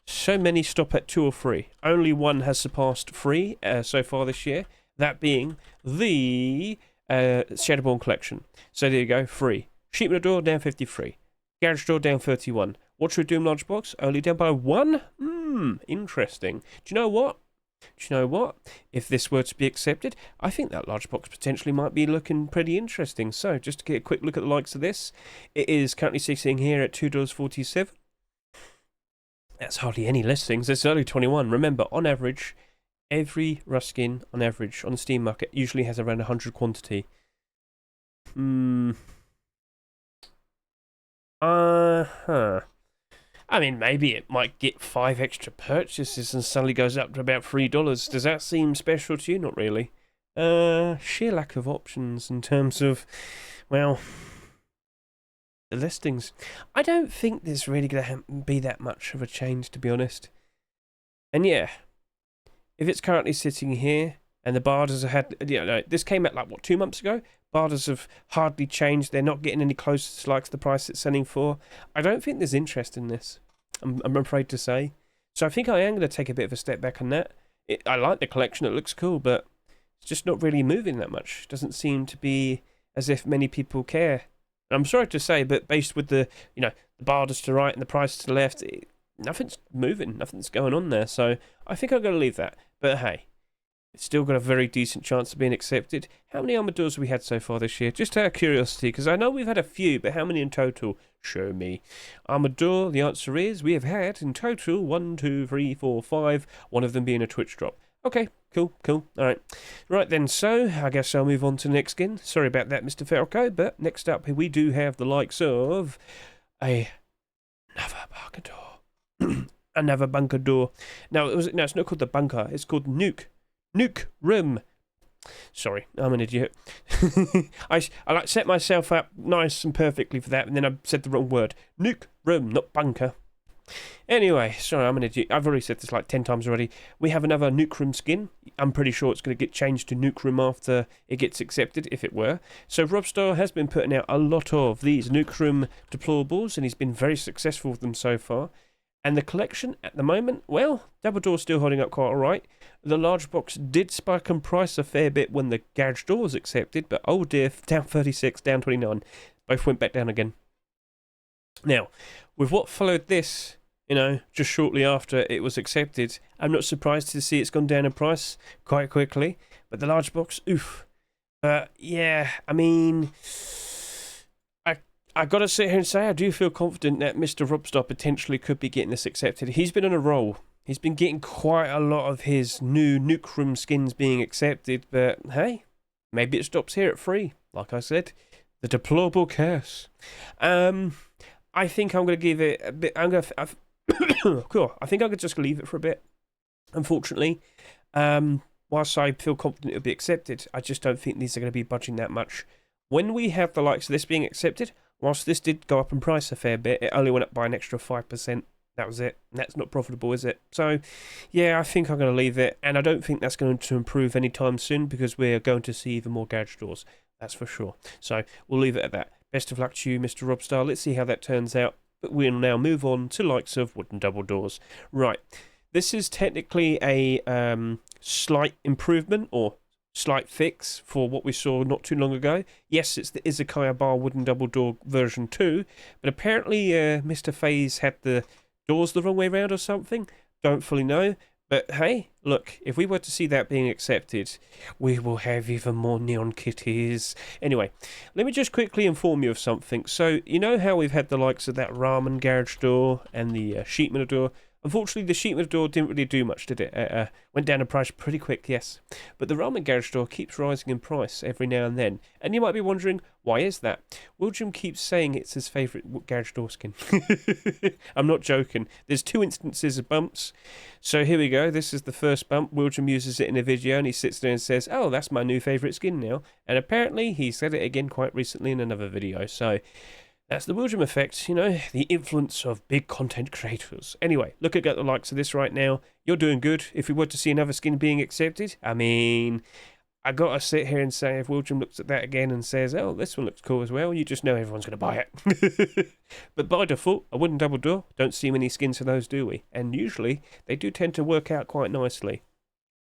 so many stop at 2 or 3. Only one has surpassed 3 so far this year, that being the Shadowborn collection. So there you go, 3. Sheepman Door down 53. Garage Door down 31. Watcher of Doom large box only down by 1? Interesting. Do you know what? If this were to be accepted, I think that large box potentially might be looking pretty interesting. So just to get a quick look at the likes of this, it is currently sitting here at $2.47. That's hardly any listings. It's only 21. Remember, on average, every Rust skin, on average, on the Steam market, usually has around 100 quantity. I mean, maybe it might get 5 extra purchases and suddenly goes up to about $3. Does that seem special to you? Not really. Sheer lack of options in terms of, well, the listings. I don't think there's really going to be that much of a change, to be honest. And yeah, if it's currently sitting here and the barders have had, this came out like, what, 2 months ago? Barders have hardly changed. They're not getting any closer to like the price it's selling for. I don't think there's interest in this, I'm afraid to say. So I think I am going to take a bit of a step back on that. I like the collection, it looks cool, but it's just not really moving that much. It doesn't seem to be as if many people care. I'm sorry to say, but based with the, the barders to the right and the price to the left, nothing's moving, nothing's going on there. So I think I'm going to leave that. But hey, it's still got a very decent chance of being accepted. How many armour doors have we had so far this year? Just out of curiosity, because I know we've had a few, but how many in total? Show me. Armour door, the answer is we have had in total 1, 2, 3, 4, 5, one of them being a Twitch drop. Okay, Cool. Alright. Right then, so I guess I'll move on to the next skin. Sorry about that, Mr. Falco, but next up we do have the likes of another bunker door. Another bunker door. Now, it's not called the bunker, it's called Nuke. Nuke Room. Sorry, I'm an idiot. I like set myself up nice and perfectly for that, and then I said the wrong word. Nuke Room, not bunker. Anyway, sorry, I'm an idiot. I've already said this like 10 times already. We have another Nuke Room skin. I'm pretty sure it's going to get changed to Nuke Room after it gets accepted, if it were. So Robstar has been putting out a lot of these Nuke Room deployables, and he's been very successful with them so far. And the collection at the moment, well, Double Door's still holding up quite alright. The large box did spike in price a fair bit when the garage door was accepted, but oh dear, down 36, down 29. Both went back down again. Now, with what followed this, just shortly after it was accepted, I'm not surprised to see it's gone down in price quite quickly. But the large box, oof. But yeah, I mean, I got to sit here and say I do feel confident that Mr. Robstar potentially could be getting this accepted. He's been on a roll. He's been getting quite a lot of his new Nuke Room skins being accepted, but hey, maybe it stops here at 3. Like I said, the deplorable curse. I think I'm going to give it a bit. Cool. I think I'm going to just leave it for a bit. Unfortunately, whilst I feel confident it'll be accepted, I just don't think these are going to be budging that much. When we have the likes of this being accepted, whilst this did go up in price a fair bit, it only went up by an extra 5%. That was it. That's not profitable, is it? So, yeah, I think I'm going to leave it, and I don't think that's going to improve anytime soon because we're going to see even more garage doors. That's for sure. So, we'll leave it at that. Best of luck to you, Mr. Robstar. Let's see how that turns out. But we'll now move on to likes of wooden double doors. Right. This is technically a slight improvement or slight fix for what we saw not too long ago. Yes, it's the Izakaya bar wooden double door version 2, but apparently Mr. FaZe had the doors the wrong way around or something. Don't fully know. But hey, look, if we were to see that being accepted, we will have even more neon kitties. Anyway, let me just quickly inform you of something. So, you know how we've had the likes of that ramen garage door and the sheet metal door? Unfortunately, the sheet metal door didn't really do much, did it? Went down in price pretty quick, yes. But the ramen garage door keeps rising in price every now and then. And you might be wondering, why is that? William keeps saying it's his favourite garage door skin. I'm not joking. There's 2 instances of bumps. So here we go. This is the first bump. William uses it in a video and he sits there and says, oh, that's my new favourite skin now. And apparently he said it again quite recently in another video. So that's the William effect, the influence of big content creators. Anyway, look at the likes of this right now. You're doing good. If we were to see another skin being accepted, I mean, I gotta sit here and say if William looks at that again and says, oh, this one looks cool as well, you just know everyone's going to buy it. But by default, a wooden double door, don't see many skins for those, do we? And usually, they do tend to work out quite nicely.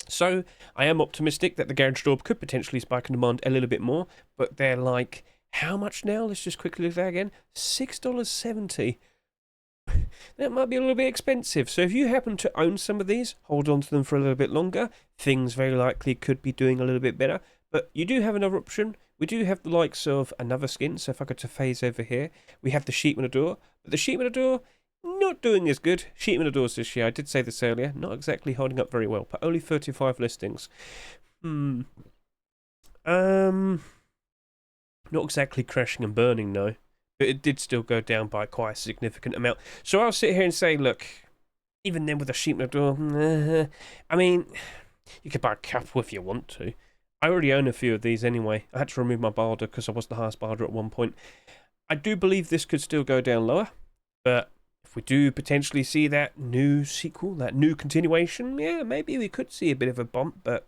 So, I am optimistic that the garage door could potentially spike in demand a little bit more, but they're like, how much now? Let's just quickly look at that again. $6.70. That might be a little bit expensive. So if you happen to own some of these, hold on to them for a little bit longer. Things very likely could be doing a little bit better. But you do have another option. We do have the likes of another skin. So if I go to FaZe over here, we have the sheet metal door. But the sheet metal door, not doing as good. Sheet metal doors this year, I did say this earlier, not exactly holding up very well. But only 35 listings. Not exactly crashing and burning, no. But it did still go down by quite a significant amount. So I'll sit here and say, look, even then with a sheet metal door, I mean, you could buy a couple if you want to. I already own a few of these anyway. I had to remove my barder because I was the highest barder at one point. I do believe this could still go down lower. But if we do potentially see that new sequel, that new continuation, yeah, maybe we could see a bit of a bump. But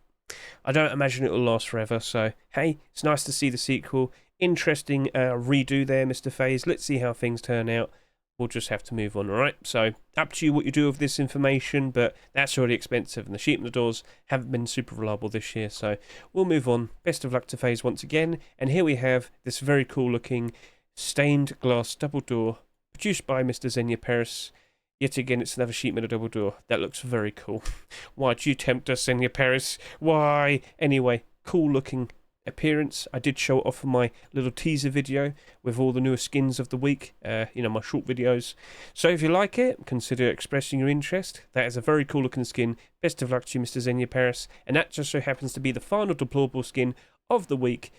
I don't imagine it will last forever. So, hey, it's nice to see the sequel. Interesting redo there, Mr. FaZe. Let's see how things turn out. We'll just have to move on, alright? So, up to you what you do with this information, but that's already expensive, and the sheet metal doors haven't been super reliable this year, so we'll move on. Best of luck to FaZe once again, and here we have this very cool-looking stained glass double door, produced by Mr. Xenia Paris. Yet again, it's another sheet metal double door. That looks very cool. Why'd you tempt us, Xenia Paris? Why? Anyway, cool-looking appearance. I did show it off in my little teaser video with all the newer skins of the week, you know, my short videos. So if you like it, consider expressing your interest. That is a very cool looking skin. Best of luck to you, Mr. Xenia Paris. And that just so happens to be the final deployable skin of the week.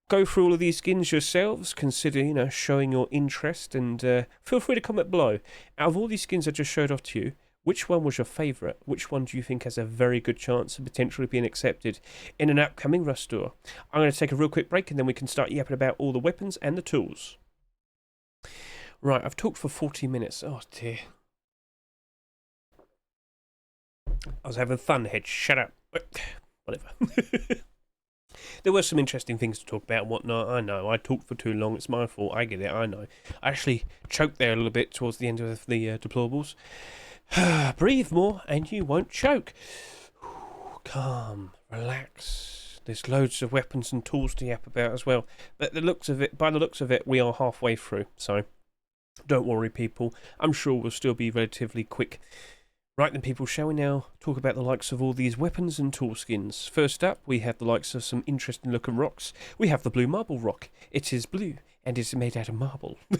Go through all of these skins yourselves, consider, you know, showing your interest, and feel free to comment below. Out of all these skins I just showed off to you, which one was your favourite? Which one do you think has a very good chance of potentially being accepted in an upcoming Rust store? I'm going to take a real quick break and then we can start yapping about all the weapons and the tools. Right, I've talked for 40 minutes. Oh dear. I was having fun, Hedge. Shut up. Whatever. There were some interesting things to talk about and whatnot. I know, I talked for too long. It's my fault. I get it, I know. I actually choked there a little bit towards the end of the deployables. Breathe more and you won't choke. Calm, relax. There's loads of weapons and tools to yap about as well. But by the looks of it, we are halfway through. So don't worry, people. I'm sure we'll still be relatively quick. Right then, people, shall we now talk about the likes of all these weapons and tool skins? First up, we have the likes of some interesting looking rocks. We have the blue marble rock. It is blue and is made out of marble. I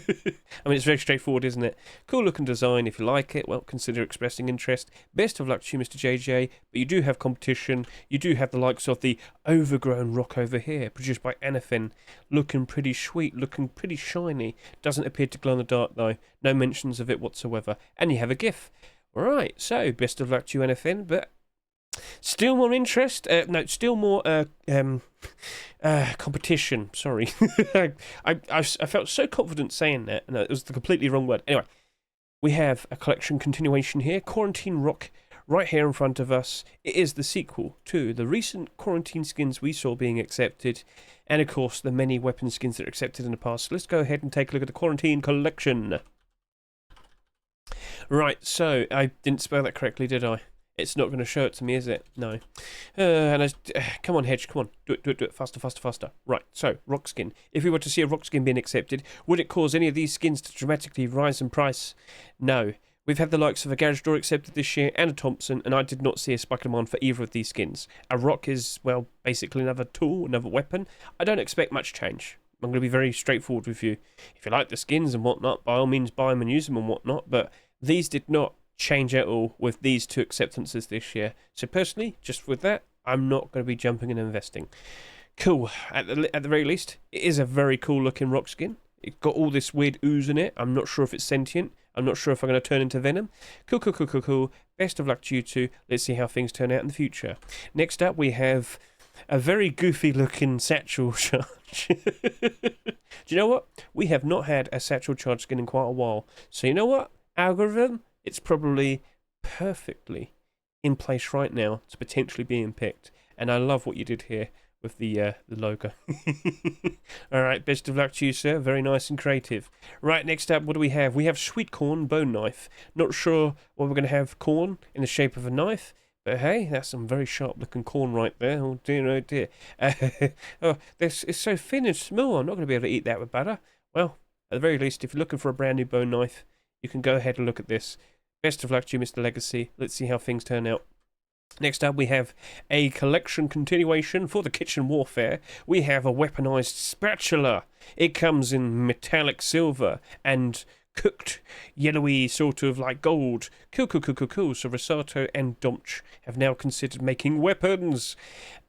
mean, it's very straightforward, isn't it? Cool looking design. If you like it, well, consider expressing interest. Best of luck to you, Mr. JJ. But you do have competition. You do have the likes of the overgrown rock over here, produced by Anything. Looking pretty sweet, looking pretty shiny. Doesn't appear to glow in the dark, though. No mentions of it whatsoever. And you have a GIF. Right, so best of luck to you, Anything, but still more interest, still more competition, sorry. I felt so confident saying that, and it was the completely wrong word. Anyway, we have a collection continuation here, Quarantine Rock, right here in front of us. It is the sequel to the recent Quarantine skins we saw being accepted, and of course the many weapon skins that are accepted in the past. So let's go ahead and take a look at the Quarantine collection. Right, so I didn't spell that correctly, did I? It's not going to show it to me, is it? No. Come on, Hedge, come on. Do it. Faster, faster, faster. Right, so, rock skin. If we were to see a rock skin being accepted, would it cause any of these skins to dramatically rise in price? No. We've had the likes of a Garage Door accepted this year and a Thompson, and I did not see a spike demand for either of these skins. A rock is, well, basically another tool, another weapon. I don't expect much change. I'm going to be very straightforward with you. If you like the skins and whatnot, by all means buy them and use them and whatnot, but these did not change at all with these two acceptances this year. So personally, just with that, I'm not going to be jumping and investing. Cool. At the very least, it is a very cool looking rock skin. It's got all this weird ooze in it. I'm not sure if it's sentient. I'm not sure if I'm going to turn into Venom. Cool. Best of luck to you two. Let's see how things turn out in the future. Next up, we have a very goofy looking satchel charge. Do you know what? We have not had a satchel charge skin in quite a while. So you know what? Algorithm, it's probably perfectly in place right now to potentially being picked. And I love what you did here with the logo. Alright, best of luck to you, sir. Very nice and creative. Right, next up, what do we have? We have sweet corn bone knife. Not sure what we're going to have corn in the shape of a knife. But hey, that's some very sharp looking corn right there. Oh dear, oh dear. Oh, this is so thin and small. I'm not going to be able to eat that with butter. Well, at the very least, if you're looking for a brand new bone knife, you can go ahead and look at this. Best of luck to you, Mr. Legacy. Let's see how things turn out. Next up, we have a collection continuation for the kitchen warfare. We have a weaponized spatula. It comes in metallic silver and cooked yellowy sort of like gold. Cool. So Rosato and Domch have now considered making weapons.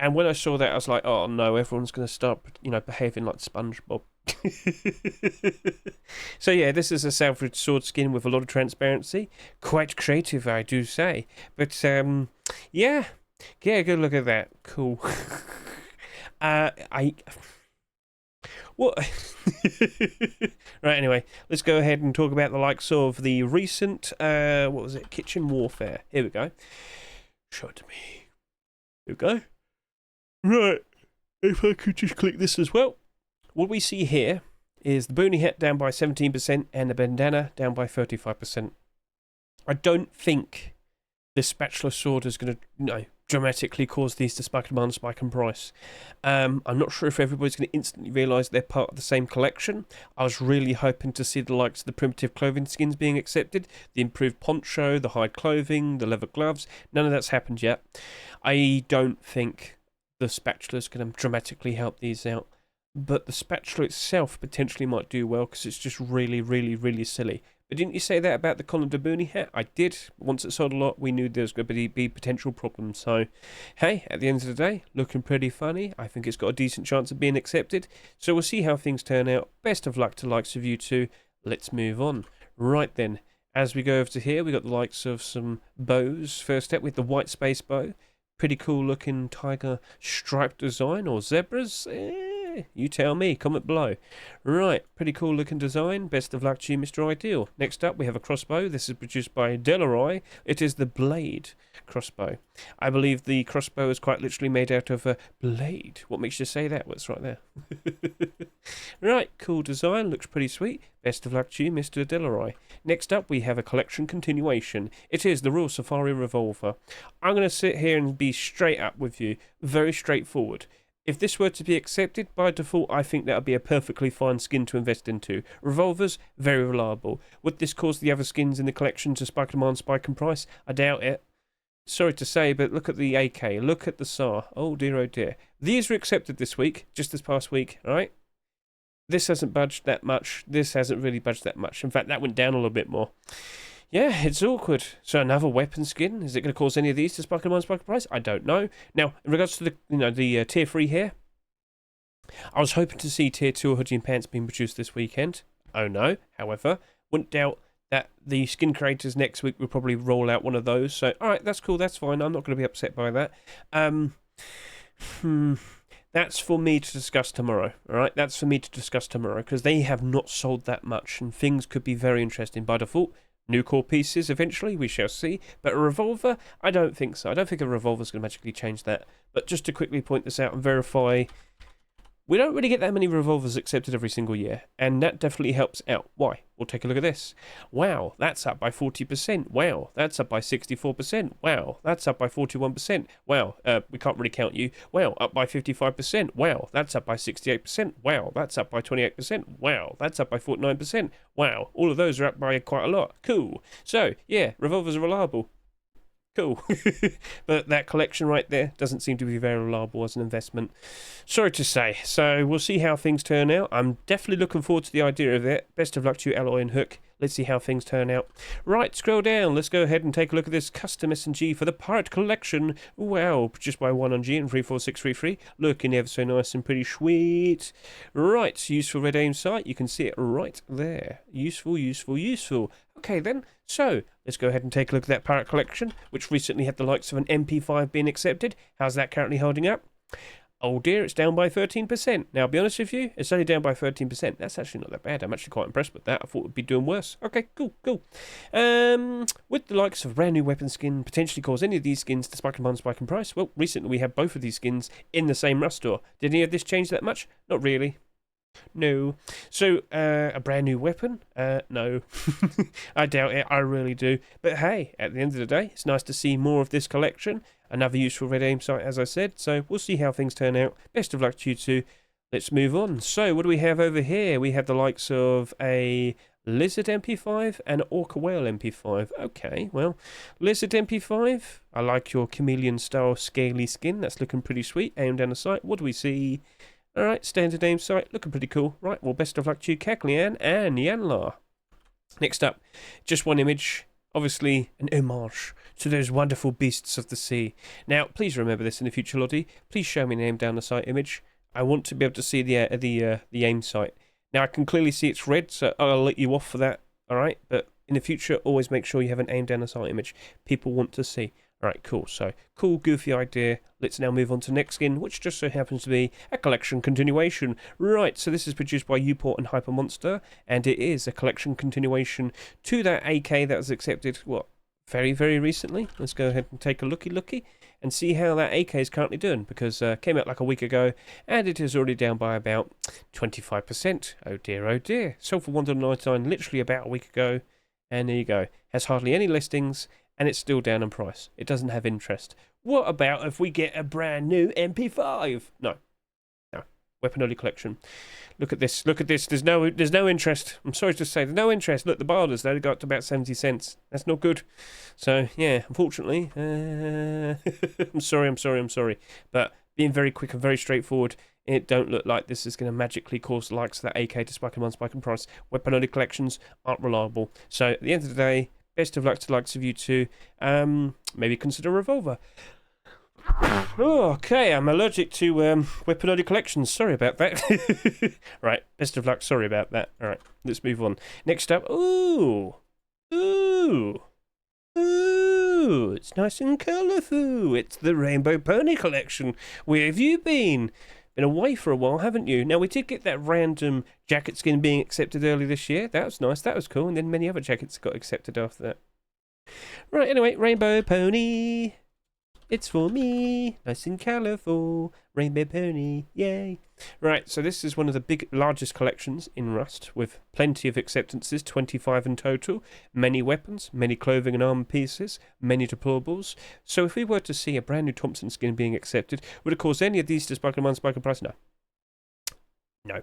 And when I saw that, I was like, oh no, everyone's going to start, behaving like SpongeBob. So yeah, this is a salvaged sword skin with a lot of transparency. Quite creative, I do say. But yeah, go look at that. Cool. What? Right, anyway, let's go ahead and talk about the likes of the recent, kitchen warfare. Here we go. Show it to me. Here we go. Right, if I could just click this as well. What we see here is the boonie hat down by 17% and the bandana down by 35%. I don't think this spatula sword is going to, dramatically cause these to spike demand, spike in price. I'm not sure if everybody's going to instantly realise they're part of the same collection. I was really hoping to see the likes of the primitive clothing skins being accepted, the improved poncho, the hide clothing, the leather gloves. None of that's happened yet. I don't think the spatula is going to dramatically help these out. But the spatula itself potentially might do well because it's just really, really, really silly. But didn't you say that about the Colin de Booney hat? I did. Once it sold a lot, we knew there was going to be potential problems. So, hey, at the end of the day, looking pretty funny. I think it's got a decent chance of being accepted. So we'll see how things turn out. Best of luck to the likes of you two. Let's move on. Right then, as we go over to here, we got the likes of some bows. First up with the white space bow. Pretty cool looking tiger stripe design, or zebras. You tell me, comment below. Right, pretty cool looking design. Best of luck to you, Mr. Ideal. Next up, we have a crossbow. This is produced by Delroy. It is the Blade crossbow. I believe the crossbow is quite literally made out of a blade. What makes you say that? What's right there? Right, cool design. Looks pretty sweet. Best of luck to you, Mr. Delroy. Next up, we have a collection continuation. It is the Royal Safari Revolver. I'm going to sit here and be straight up with you. Very straightforward. If this were to be accepted, by default, I think that would be a perfectly fine skin to invest into. Revolvers, very reliable. Would this cause the other skins in the collection to spike demand, spike in price? I doubt it. Sorry to say, but look at the AK, look at the SAR. Oh dear, oh dear. These were accepted this week, just this past week, alright? This hasn't budged that much. This hasn't really budged that much. In fact, that went down a little bit more. Yeah, it's awkward. So another weapon skin. Is it going to cause any of these to spike in spike in price? I don't know. Now, in regards to the tier 3 here, I was hoping to see tier 2 hoodie and pants being produced this weekend. Oh no. However, wouldn't doubt that the skin creators next week will probably roll out one of those. So, all right, that's cool. That's fine. I'm not going to be upset by that. That's for me to discuss tomorrow, alright? That's for me to discuss tomorrow, because they have not sold that much, and things could be very interesting. By default, new core pieces eventually, we shall see. But a revolver, I don't think so. I don't think a revolver is going to magically change that. But just to quickly point this out and verify, we don't really get that many revolvers accepted every single year, and that definitely helps out. Why? We'll take a look at this. Wow, that's up by 40%. Wow, that's up by 64%. Wow, that's up by 41%. Wow, we can't really count you. Wow, up by 55%. Wow, that's up by 68%. Wow, that's up by 28%. Wow, that's up by 49%. Wow, all of those are up by quite a lot. Cool. So, yeah, revolvers are reliable. Cool. But that collection right there doesn't seem to be very reliable as an investment. Sorry to say. So we'll see how things turn out. I'm definitely looking forward to the idea of it. Best of luck to you, Alloy and Hook. Let's see how things turn out. Right, scroll down. Let's go ahead and take a look at this Custom SMG for the Pirate Collection. Wow, produced by 1ONG and 34633. Looking ever so nice and pretty sweet. Right, useful red aim sight. You can see it right there. Useful, useful, useful. Okay then, so let's go ahead and take a look at that Pirate Collection, which recently had the likes of an MP5 being accepted. How's that currently holding up? Oh dear, it's down by 13%. Now, I'll be honest with you, it's only down by 13%. That's actually not that bad. I'm actually quite impressed with that. I thought it would be doing worse. Okay, cool, cool. With the likes of brand new weapon skin, potentially cause any of these skins to spike in demand, spike in price? Well, recently we had both of these skins in the same Rust store. Did any of this change that much? Not really. No. So, a brand new weapon? No. I doubt it, I really do. But hey, at the end of the day, it's nice to see more of this collection. Another useful red aim sight, as I said, so we'll see how things turn out. Best of luck to you two. Let's move on. So, what do we have over here? We have the likes of a Lizard MP5 and Orca Whale MP5. Okay, well, Lizard MP5, I like your chameleon style scaly skin. That's looking pretty sweet. Aim down the sight. What do we see? Alright, standard aim sight, looking pretty cool. Right, well, best of luck to you, Kaklian and Yanlar. Next up, just one image, obviously an homage to those wonderful beasts of the sea. Now, please remember this in the future, Lottie. Please show me an aim down the sight image. I want to be able to see the aim sight. Now, I can clearly see it's red, so I'll let you off for that, alright? But in the future, always make sure you have an aim down the sight image. People want to see. Alright, cool. So, cool, goofy idea. Let's now move on to next skin, which just so happens to be a collection continuation. Right, so this is produced by Uport and Hyper Monster, and it is a collection continuation to that AK that was accepted, what, very, very recently? Let's go ahead and take a looky and see how that AK is currently doing, because it came out like a week ago, and it is already down by about 25%. Oh dear, oh dear. Sold for $1.99 literally about a week ago, and there you go. Has hardly any listings, and it's still down in price. It doesn't have interest. What about if we get a brand new MP5? No. No. Weapon only collection. Look at this. Look at this. There's no interest. I'm sorry to say, there's no interest. Look, the barders, they got to about 70 cents. That's not good. So, yeah, unfortunately, I'm sorry. But being very quick and very straightforward. It don't look like this is going to magically cause the likes of that AK to spike in spike in price. Weapon-only collections aren't reliable. So at the end of the day, best of luck to the likes of you two. Maybe consider a Revolver. Oh, okay, I'm allergic to weapon-only collections. Sorry about that. Right, best of luck. Sorry about that. All right, let's move on. Next up, ooh, it's nice and colourful. It's the Rainbow Pony collection. Where have you been? Been away for a while, haven't you? Now, we did get that random jacket skin being accepted early this year. That was nice. That was cool. And then many other jackets got accepted after that. Right, anyway, Rainbow Pony. It's for me. Nice and colourful. Rainbow Pony. Yay. Right, so this is one of the largest collections in Rust, with plenty of acceptances, 25 in total, many weapons, many clothing and armor pieces, many deployables. So if we were to see a brand new Thompson skin being accepted, would it cause any of these to spike in spike in price? No. No.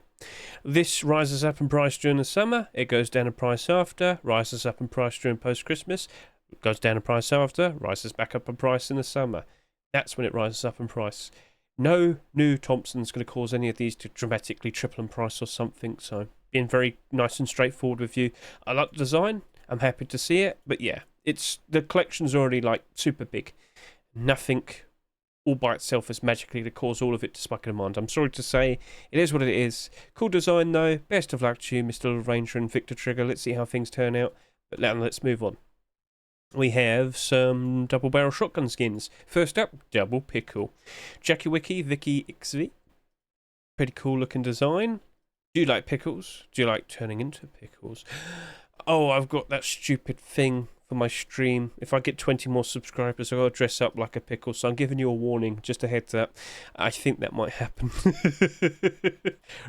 This rises up in price during the summer, it goes down in price after, rises up in price during post-Christmas, goes down in price after, rises back up in price in the summer. That's when it rises up in price. No new Thompson's going to cause any of these to dramatically triple in price or something, so being very nice and straightforward with you. I like the design, I'm happy to see it, but yeah, the collection's already like super big. Nothing all by itself is magically to cause all of it to spike in demand. I'm sorry to say, it is what it is. Cool design though, best of luck to you, Mr. Little Ranger and Victor Trigger. Let's see how things turn out, but now let's move on. We have some double barrel shotgun skins. First up, Double Pickle. Jackie Wiki, Vicky XV. Pretty cool looking design. Do you like pickles? Do you like turning into pickles? Oh, I've got that stupid thing for my stream. If I get 20 more subscribers, I've got to dress up like a pickle. So I'm giving you a warning, just a heads up. I think that might happen.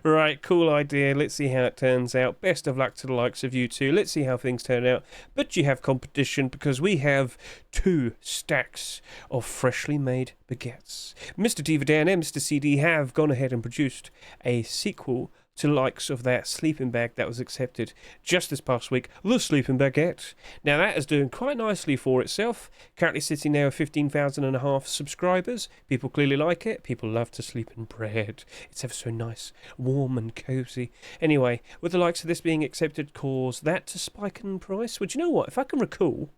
Right, cool idea. Let's see how it turns out. Best of luck to the likes of you two. Let's see how things turn out. But you have competition because we have 2 stacks of freshly made baguettes. Mr. Divadan and Mr. CD have gone ahead and produced a sequel to the likes of that sleeping bag that was accepted just this past week, the Sleeping Baguette. Now that is doing quite nicely for itself. Currently sitting now at 15,500 subscribers. People clearly like it. People love to sleep in bread. It's ever so nice, warm and cosy. Anyway, with the likes of this being accepted, cause that to spike in price. Well, do you know what? If I can recall,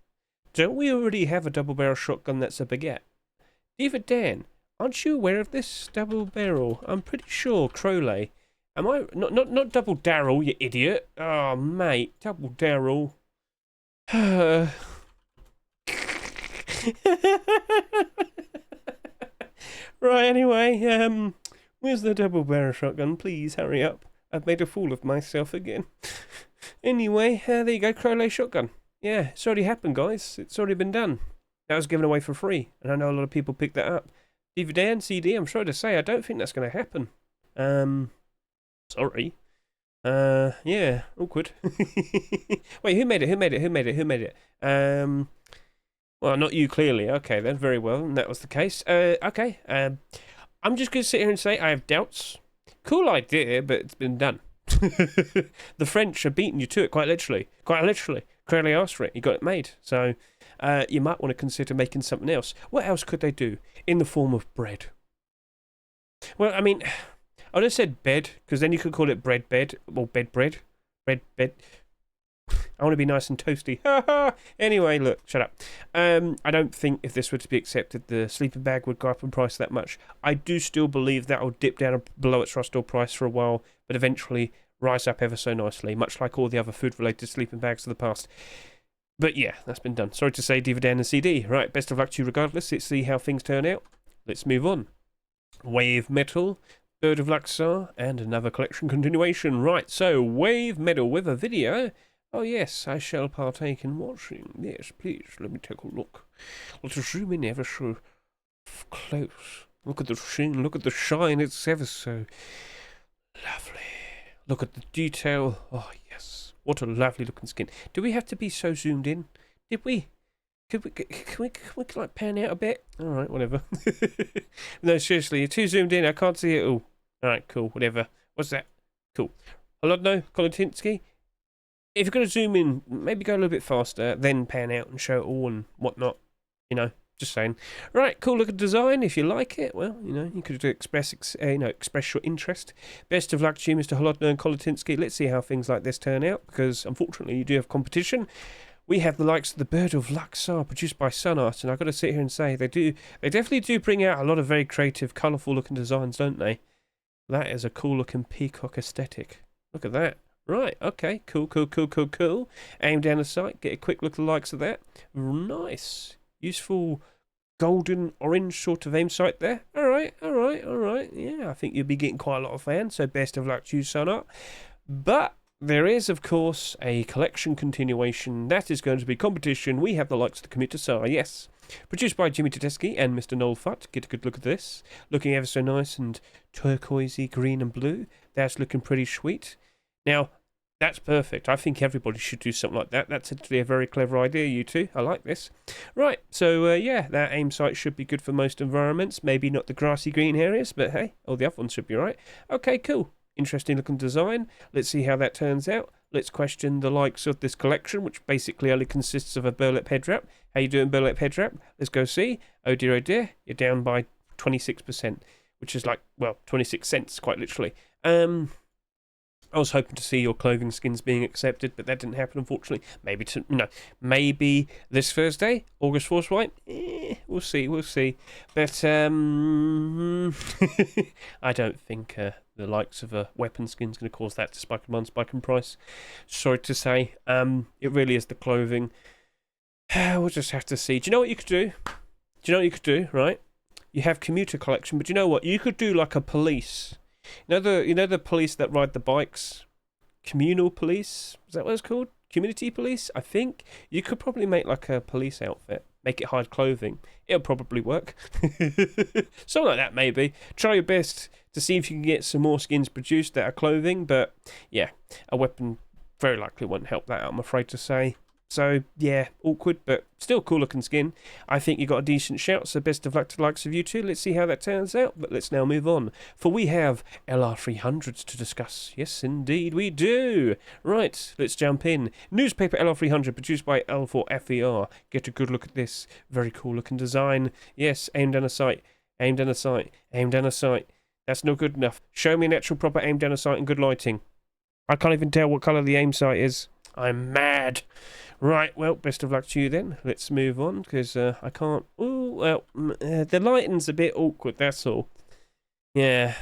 don't we already have a double barrel shotgun that's a baguette? Diva Dan, aren't you aware of this double barrel? I'm pretty sure Crowley. Am I not Double Daryl, you idiot? Oh, mate, Double Daryl. Right, anyway, where's the double barrel shotgun? Please hurry up. I've made a fool of myself again. Anyway, there you go, Crowley shotgun. Yeah, it's already happened, guys. It's already been done. That was given away for free, and I know a lot of people picked that up. DVD and CD, I'm sorry to say, I don't think that's going to happen. Sorry. Yeah, awkward. Wait, who made it? Well, not you, clearly. Okay, then, very well, and that was the case. Okay, I'm just going to sit here and say I have doubts. Cool idea, but it's been done. The French are beating you to it, quite literally. Crowley asked for it, he got it made. So, you might want to consider making something else. What else could they do in the form of bread? Well, I mean, I would have said bed, because then you could call it bread bed, or bed. I want to be nice and toasty. Anyway, look, shut up. I don't think if this were to be accepted, the sleeping bag would go up in price that much. I do still believe that will dip down below its Rust price for a while, but eventually rise up ever so nicely, much like all the other food-related sleeping bags of the past. But yeah, that's been done. Sorry to say, Divadan and CD. Right, best of luck to you regardless. Let's see how things turn out. Let's move on. Wave Metal, Bird of Luxor, and another collection continuation. Right, so Wave Metal with a video. Oh yes, I shall partake in watching. Yes, please, let me take a look. Let's zoom in ever so close. Look at the sheen, look at the shine, it's ever so lovely. Look at the detail. Oh yes, what a lovely looking skin. Do we have to be so zoomed in? Did we? Can we like pan out a bit? Alright, whatever. No, seriously, you're too zoomed in, I can't see it all. Alright, cool, whatever. What's that? Cool. Holodno, Kolatinsky. If you're going to zoom in, maybe go a little bit faster, then pan out and show it all and whatnot. You know, Just saying. Right, cool looking design. If you like it, well, you could express your interest. Best of luck to you, Mr. Holodner and Kolatinsky. Let's see how things like this turn out, because unfortunately you do have competition. We have the likes of the Bird of Luxor, produced by Sunart, and I've got to sit here and say they definitely do bring out a lot of very creative, colourful looking designs, don't they? That is a cool looking peacock aesthetic. Look at that. Right, okay, cool. Aim down the sight, get a quick look at the likes of that. Nice. Useful golden orange sort of aim sight there. Alright. Yeah, I think you'll be getting quite a lot of fans, so best of luck to you, Sunart. But there is, of course, a collection continuation. That is going to be competition. We have the likes of the Commuter SAR, yes. Produced by Jimmy Tedeschi and Mr. Noel Futt. Get a good look at this. Looking ever so nice and turquoisey, green and blue. That's looking pretty sweet. Now, that's perfect. I think everybody should do something like that. That's actually a very clever idea, you two. I like this. Right, so yeah, that aim sight should be good for most environments. Maybe not the grassy green areas, but hey, all the other ones should be right. Okay, cool. Interesting looking design. Let's see how that turns out. Let's question the likes of this collection, which basically only consists of a burlap head wrap. How you doing, burlap head wrap? Let's go see. Oh dear, you're down by 26%, which is like, well, 26 cents, quite literally. I was hoping to see your clothing skins being accepted, but that didn't happen, unfortunately. Maybe this Thursday, August 4th, right? We'll see. But I don't think the likes of a weapon skin's going to cause that to spike in price. Sorry to say. It really is the clothing. We'll just have to see. Do you know what you could do? Right? You have commuter collection, but you know what? You could do like a police. You know the police that ride the bikes? Communal police? Is that what it's called? Community police? I think. You could probably make like a police outfit. Make it hide clothing. It'll probably work. Something like that, maybe. Try your best to see if you can get some more skins produced that are clothing. But, yeah, a weapon very likely won't help that out, I'm afraid to say. So, yeah, awkward, but still cool looking skin. I think you got a decent shout, so best of luck to the likes of you two. Let's see how that turns out, but let's now move on. For we have LR300s to discuss. Yes, indeed we do. Right, let's jump in. Newspaper LR300, produced by L4FER. Get a good look at this. Very cool looking design. Yes, aim down a sight. That's not good enough. Show me an actual proper aim down a sight and good lighting. I can't even tell what colour the aim sight is. I'm mad. Right, well, best of luck to you then. Let's move on, because I can't... Ooh, well, the lighting's a bit awkward, that's all. Yeah,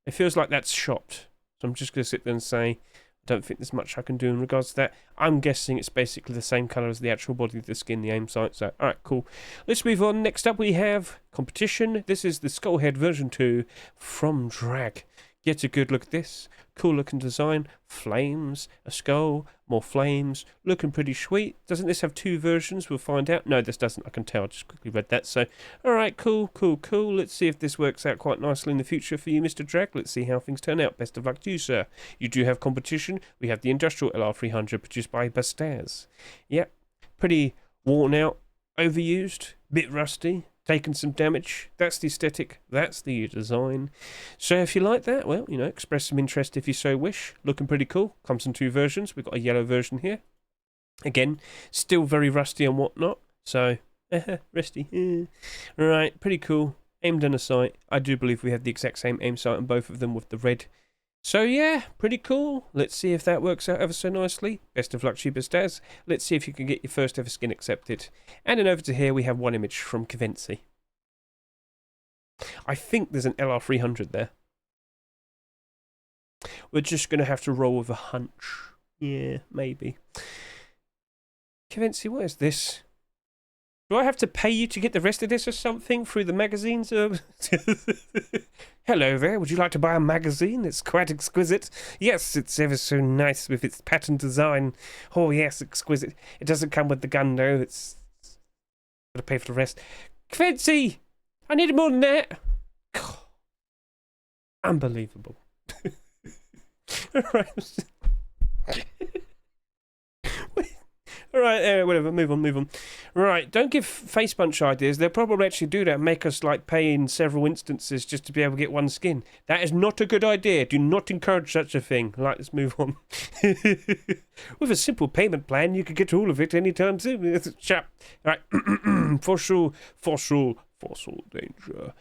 it feels like that's shopped. So I'm just going to sit there and say, I don't think there's much I can do in regards to that. I'm guessing it's basically the same colour as the actual body of the skin, the aim sight. So, alright, cool. Let's move on. Next up we have competition. This is the Skullhead version 2 from Drag. Get a good look at this. Cool looking design. Flames. A skull. More flames. Looking pretty sweet. Doesn't this have two versions? We'll find out. No, this doesn't. I can tell. I just quickly read that. So, alright, cool. Let's see if this works out quite nicely in the future for you, Mr. Drag. Let's see how things turn out. Best of luck to you, sir. You do have competition. We have the Industrial LR300 produced by Bastaz. Yep. Pretty worn out. Overused. Bit rusty. Taken some damage. That's the aesthetic. That's the design. So if you like that, well, express some interest if you so wish. Looking pretty cool. Comes in two versions. We've got a yellow version here. Again, still very rusty and whatnot. So, rusty. Right, pretty cool. Aimed in a sight. I do believe we have the exact same aim sight on both of them with the red. So yeah, pretty cool. Let's see if that works out ever so nicely. Best of luck to you, Bastaz. Let's see if you can get your first ever skin accepted. And then over to here we have one image from Cavency. I think there's an LR300 there. We're just going to have to roll with a hunch. Yeah, maybe. Cavency, what is this? Do I have to pay you to get the rest of this or something through the magazines? Hello there, would you like to buy a magazine? It's quite exquisite. Yes, it's ever so nice with its pattern design. Oh yes, exquisite. It doesn't come with the gun though, it's... Gotta pay for the rest. Fancy! I need more than that! Unbelievable. Alright. Right, whatever, move on. Right, don't give face punch ideas. They'll probably actually do that and make us, like, pay in several instances just to be able to get one skin. That is not a good idea. Do not encourage such a thing. Right, let's move on. With a simple payment plan, you could get all of it anytime soon. Chap. Right, Fossil Danger.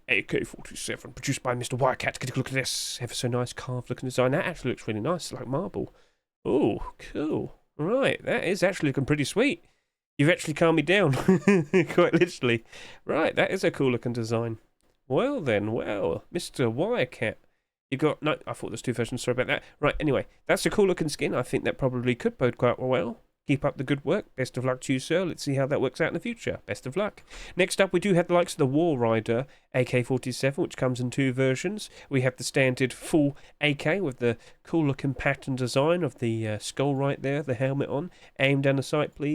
AK-47, produced by Mr. Wirecat. Get a look at this. Ever so nice carved looking design. That actually looks really nice, like marble. Oh, cool. Right, that is actually looking pretty sweet. You've actually calmed me down, quite literally. Right, that is a cool looking design. Well then, well, Mr. Wirecat. You got, no, I thought there's two versions, sorry about that. Right, anyway, that's a cool looking skin. I think that probably could bode quite well. Keep up the good work. Best of luck to you, sir. Let's see how that works out in the future. Best of luck. Next up, we do have the likes of the War Rider AK-47, which comes in two versions. We have the standard full AK with the cool-looking pattern design of the skull right there, the helmet on. Aim down the sight, please.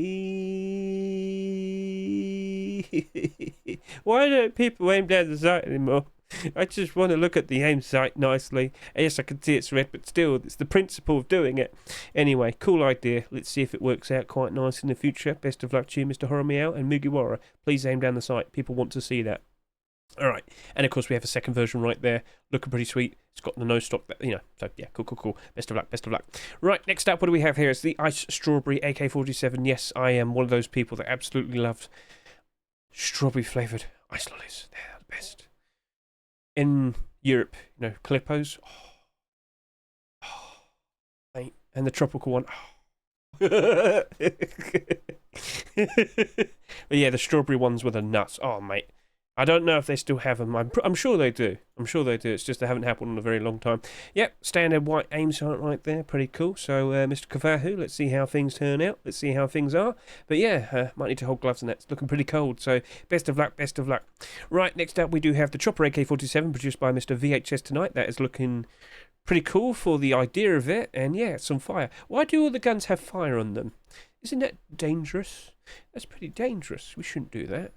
Why don't people aim down the sight anymore? I just want to look at the aim sight nicely. Yes, I can see it's red, but still, it's the principle of doing it. Anyway, cool idea. Let's see if it works out quite nice in the future. Best of luck to you, Mr. Horomeow and Mugiwara. Please aim down the sight. People want to see that. Alright, and of course we have a second version right there, looking pretty sweet. It's got the no stock, so yeah, cool. Best of luck. Right, next up, what do we have here? It's the Ice Strawberry AK-47. Yes, I am one of those people that absolutely love strawberry flavoured ice lollies. They're the best. In Europe, Calippos. And the tropical one. But yeah, the strawberry ones with the nuts. Oh, mate. I don't know if they still have them. I'm sure they do. It's just they haven't happened in a very long time. Yep, standard white aim sight right there. Pretty cool. So, Mr. Kavahu, let's see how things turn out. Let's see how things are. But yeah, might need to hold gloves on that. It's looking pretty cold. So, best of luck. Right, next up we do have the Chopper AK-47 produced by Mr. VHS tonight. That is looking pretty cool for the idea of it. And yeah, it's on fire. Why do all the guns have fire on them? Isn't that dangerous? That's pretty dangerous. We shouldn't do that.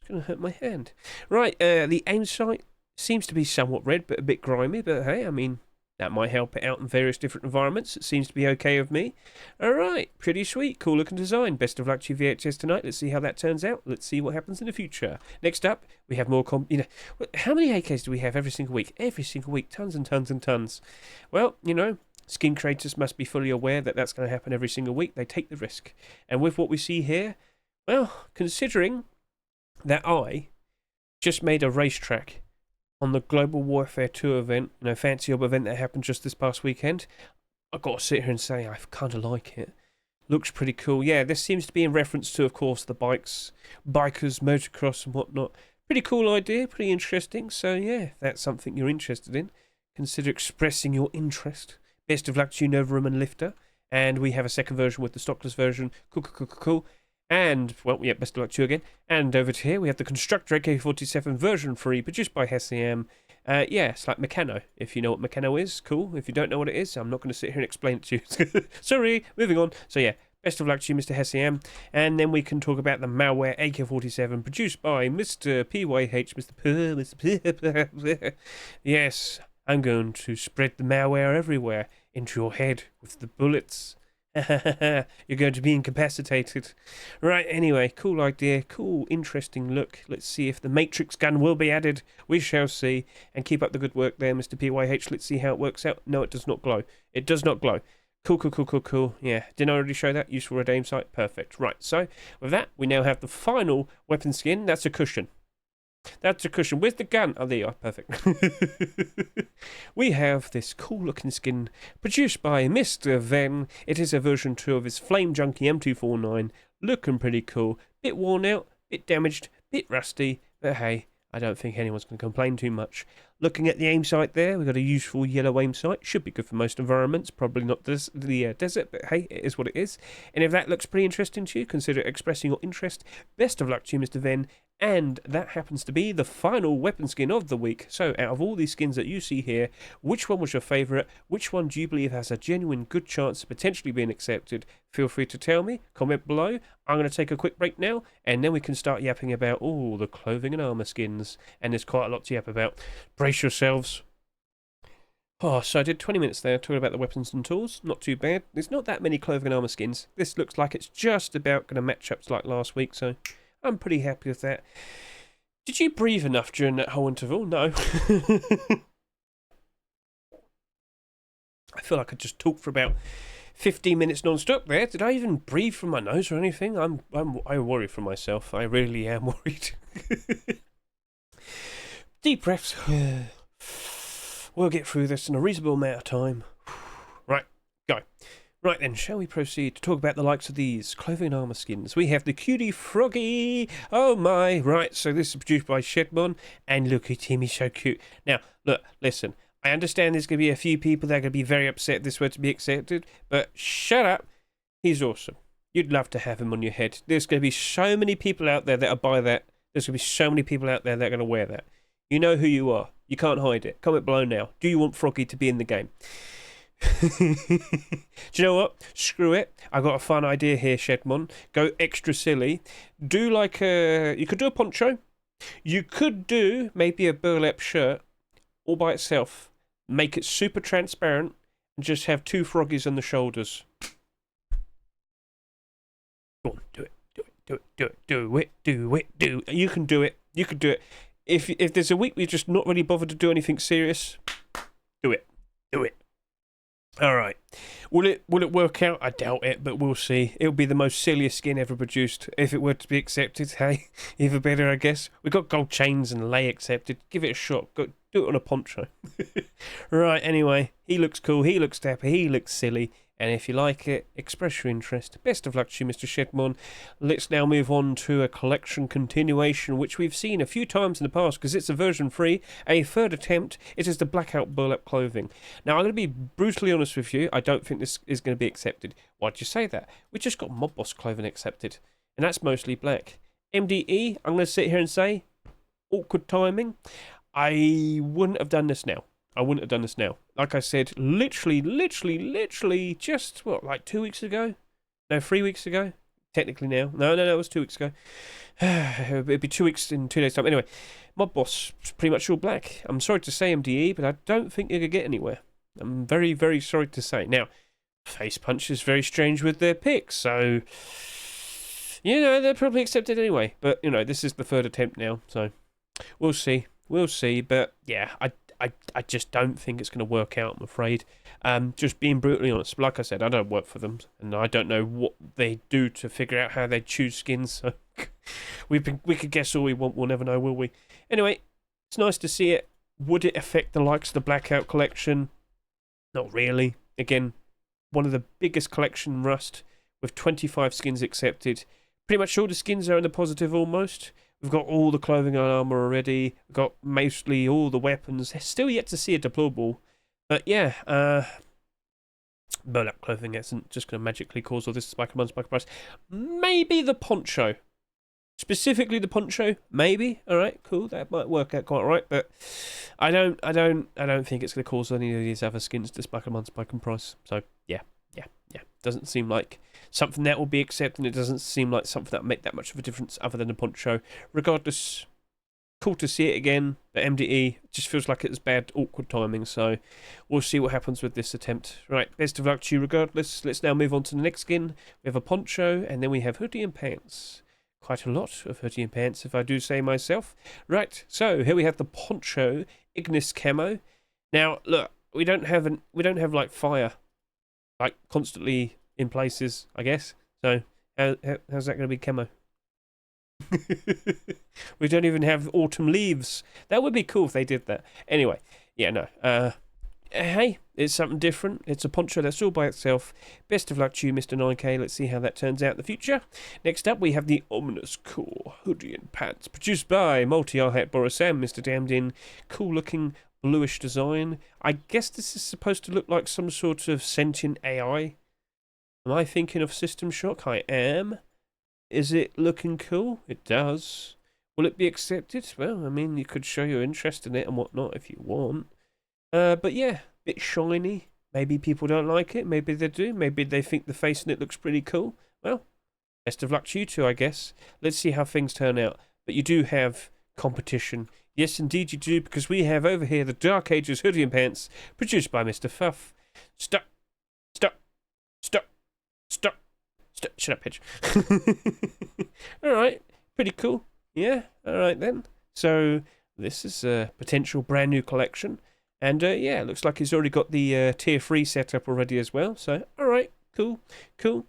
Going to hurt my hand. Right, the aim sight seems to be somewhat red, but a bit grimy. But hey, I mean, that might help it out in various different environments. It seems to be okay with me. Alright, pretty sweet. Cool looking design. Best of luck to you, VHS tonight. Let's see how that turns out. Let's see what happens in the future. Next up, we have more how many AKs do we have every single week? Every single week. Tons and tons and tons. Well, skin creators must be fully aware that that's going to happen every single week. They take the risk. And with what we see here, well, considering that I just made a racetrack on the Global Warfare 2 event, fancy up event that happened just this past weekend. I've got to sit here and say I kind of like it. Looks pretty cool. Yeah, this seems to be in reference to, of course, the bikers, motocross and whatnot. Pretty cool idea, pretty interesting. So yeah, if that's something you're interested in, consider expressing your interest. Best of luck to you, Novarum and Lifter. And we have a second version with the stockless version. Cool. And, well, yeah, best of luck to you again. And over to here, we have the Constructor AK-47 version 3, produced by HESIAM. Yeah, it's like Meccano, if you know what Meccano is. Cool. If you don't know what it is, I'm not going to sit here and explain it to you. Sorry, moving on. So, yeah, best of luck to you, Mr. HESIAM. And then we can talk about the Malware AK-47, produced by Mr. PYH, Mr. Yes, I'm going to spread the malware everywhere into your head with the bullets. You're going to be incapacitated. Right, anyway, cool idea, cool, interesting look. Let's see if the Matrix gun will be added. We shall see. And keep up the good work there, Mr. PYH. Let's see how it works out. No, it does not glow. It does not glow. Cool. Yeah, didn't I already show that? Useful red aim sight. Perfect. Right, so with that, we now have the final weapon skin. That's a cushion. That's a cushion. Where's the gun? Oh, there you are. Perfect. We have this cool looking skin produced by Mr. Ven. It is a version 2 of his Flame Junkie M249. Looking pretty cool. Bit worn out, bit damaged, bit rusty. But hey, I don't think anyone's going to complain too much. Looking at the aim sight there, we've got a useful yellow aim sight. Should be good for most environments. Probably not the desert, but hey, it is what it is. And if that looks pretty interesting to you, consider expressing your interest. Best of luck to you, Mr. Ven. And that happens to be the final weapon skin of the week. So out of all these skins that you see here, which one was your favourite? Which one do you believe has a genuine good chance of potentially being accepted? Feel free to tell me. Comment below. I'm going to take a quick break now, and then we can start yapping about all the clothing and armour skins. And there's quite a lot to yap about. Brace yourselves. Oh, so I did 20 minutes there talking about the weapons and tools. Not too bad. There's not that many clothing and armour skins. This looks like it's just about going to match up to like last week, so I'm pretty happy with that. Did you breathe enough during that whole interval? No. I feel like I just talked for about 15 minutes non-stop there. Did I even breathe from my nose or anything? I worry for myself. I really am worried. Deep breaths. We'll get through this in a reasonable amount of time. Right, go. Right then, shall we proceed to talk about the likes of these clothing and armour skins? We have the Cutie Froggy. Oh my. Right, so this is produced by Shedmon. And look at him, he's so cute. Now, look, listen. I understand there's going to be a few people that are going to be very upset if this were to be accepted. But shut up. He's awesome. You'd love to have him on your head. There's going to be so many people out there that'll buy that. There's going to be so many people out there that are going to wear that. You know who you are. You can't hide it. Comment below now. Do you want Froggy to be in the game? Do you know what? Screw it. I got a fun idea here, Shedmon. Go extra silly. Do like a... You could do a poncho. You could do maybe a burlap shirt all by itself. Make it super transparent and just have two froggies on the shoulders. Go on, do it. Do it. Do it. Do it. Do it. Do it. Do it. You can do it. You can do it. If there's a week we're just not really bothered to do anything serious, do it. Do it. Alright. Will it work out? I doubt it, but we'll see. It'll be the most silliest skin ever produced. If it were to be accepted, hey, even better, I guess. We got gold chains and lay accepted. Give it a shot. Go, do it on a poncho. Right, anyway. He looks cool. He looks dapper. He looks silly. And if you like it, express your interest. Best of luck to you, Mr. Shedmon. Let's now move on to a collection continuation, which we've seen a few times in the past, because it's a version 3, a third attempt. It is the Blackout Burlap clothing. Now, I'm going to be brutally honest with you. I don't think this is going to be accepted. Why'd you say that? We just got Mob Boss clothing accepted, and that's mostly black. MDE, I'm going to sit here and say, awkward timing. I wouldn't have done this now. I wouldn't have done this now. Like I said, literally just, what, like 2 weeks ago? No, 3 weeks ago? Technically now. No, it was 2 weeks ago. It'd be 2 weeks in 2 days' time. Anyway, Mob Boss, pretty much all black. I'm sorry to say, MDE, but I don't think you're going to get anywhere. I'm very, very sorry to say. Now, Face Punch is very strange with their picks, so, you know, they're probably accepted anyway. But, you know, this is the third attempt now, so we'll see. We'll see, but yeah, I just don't think it's going to work out, I'm afraid. Just being brutally honest. Like I said, I don't work for them, and I don't know what they do to figure out how they choose skins. So we could guess all we want, we'll never know, will we? Anyway, it's nice to see it. Would it affect the likes of the Blackout collection? Not really. Again, one of the biggest collection in Rust, with 25 skins accepted. Pretty much all the skins are in the positive almost. We've got all the clothing and armour already. We've got mostly all the weapons. Still yet to see a deployable. But yeah, Burlap clothing isn't just going to magically cause all this spike in price. Maybe the poncho. Specifically the poncho. Maybe. Alright, cool. That might work out quite right. But I don't think it's going to cause any of these other skins to spike in price. So yeah. Doesn't seem like something that will be accepted. It doesn't seem like something that will make that much of a difference other than a poncho. Regardless, cool to see it again. But MDE just feels like it's bad, awkward timing. So we'll see what happens with this attempt. Right, best of luck to you regardless. Let's now move on to the next skin. We have a poncho and then we have hoodie and pants. Quite a lot of hoodie and pants, if I do say myself. Right, so here we have the poncho Ignis camo. Now, look, we don't have like fire, like constantly in places, I guess. So how's that going to be camo? We don't even have autumn leaves. That would be cool if they did that. Anyway, yeah, no. Hey, it's something different. It's a poncho that's all by itself. Best of luck to you, Mr. 9K. Let's see how that turns out in the future. Next up, we have the ominous cool hoodie and pants, produced by Multi-R-Hat Borisam, Mr. Damned in. Cool looking bluish design. I guess this is supposed to look like some sort of sentient AI. Am I thinking of System Shock? I am. Is it looking cool? It does. Will it be accepted? Well, I mean, you could show your interest in it and whatnot if you want. But yeah, bit shiny. Maybe people don't like it. Maybe they do. Maybe they think the face in it looks pretty cool. Well, best of luck to you two, I guess. Let's see how things turn out. But you do have competition. Yes, indeed you do, because we have over here the Dark Ages hoodie and pants produced by Mr. Fuff. Stop. Stop. Stop. Stop. Stop. Shut up, Hedge. Alright, pretty cool. Yeah, alright then. So, this is a potential brand new collection. And yeah, looks like he's already got the tier 3 set up already as well. So, alright, cool, cool.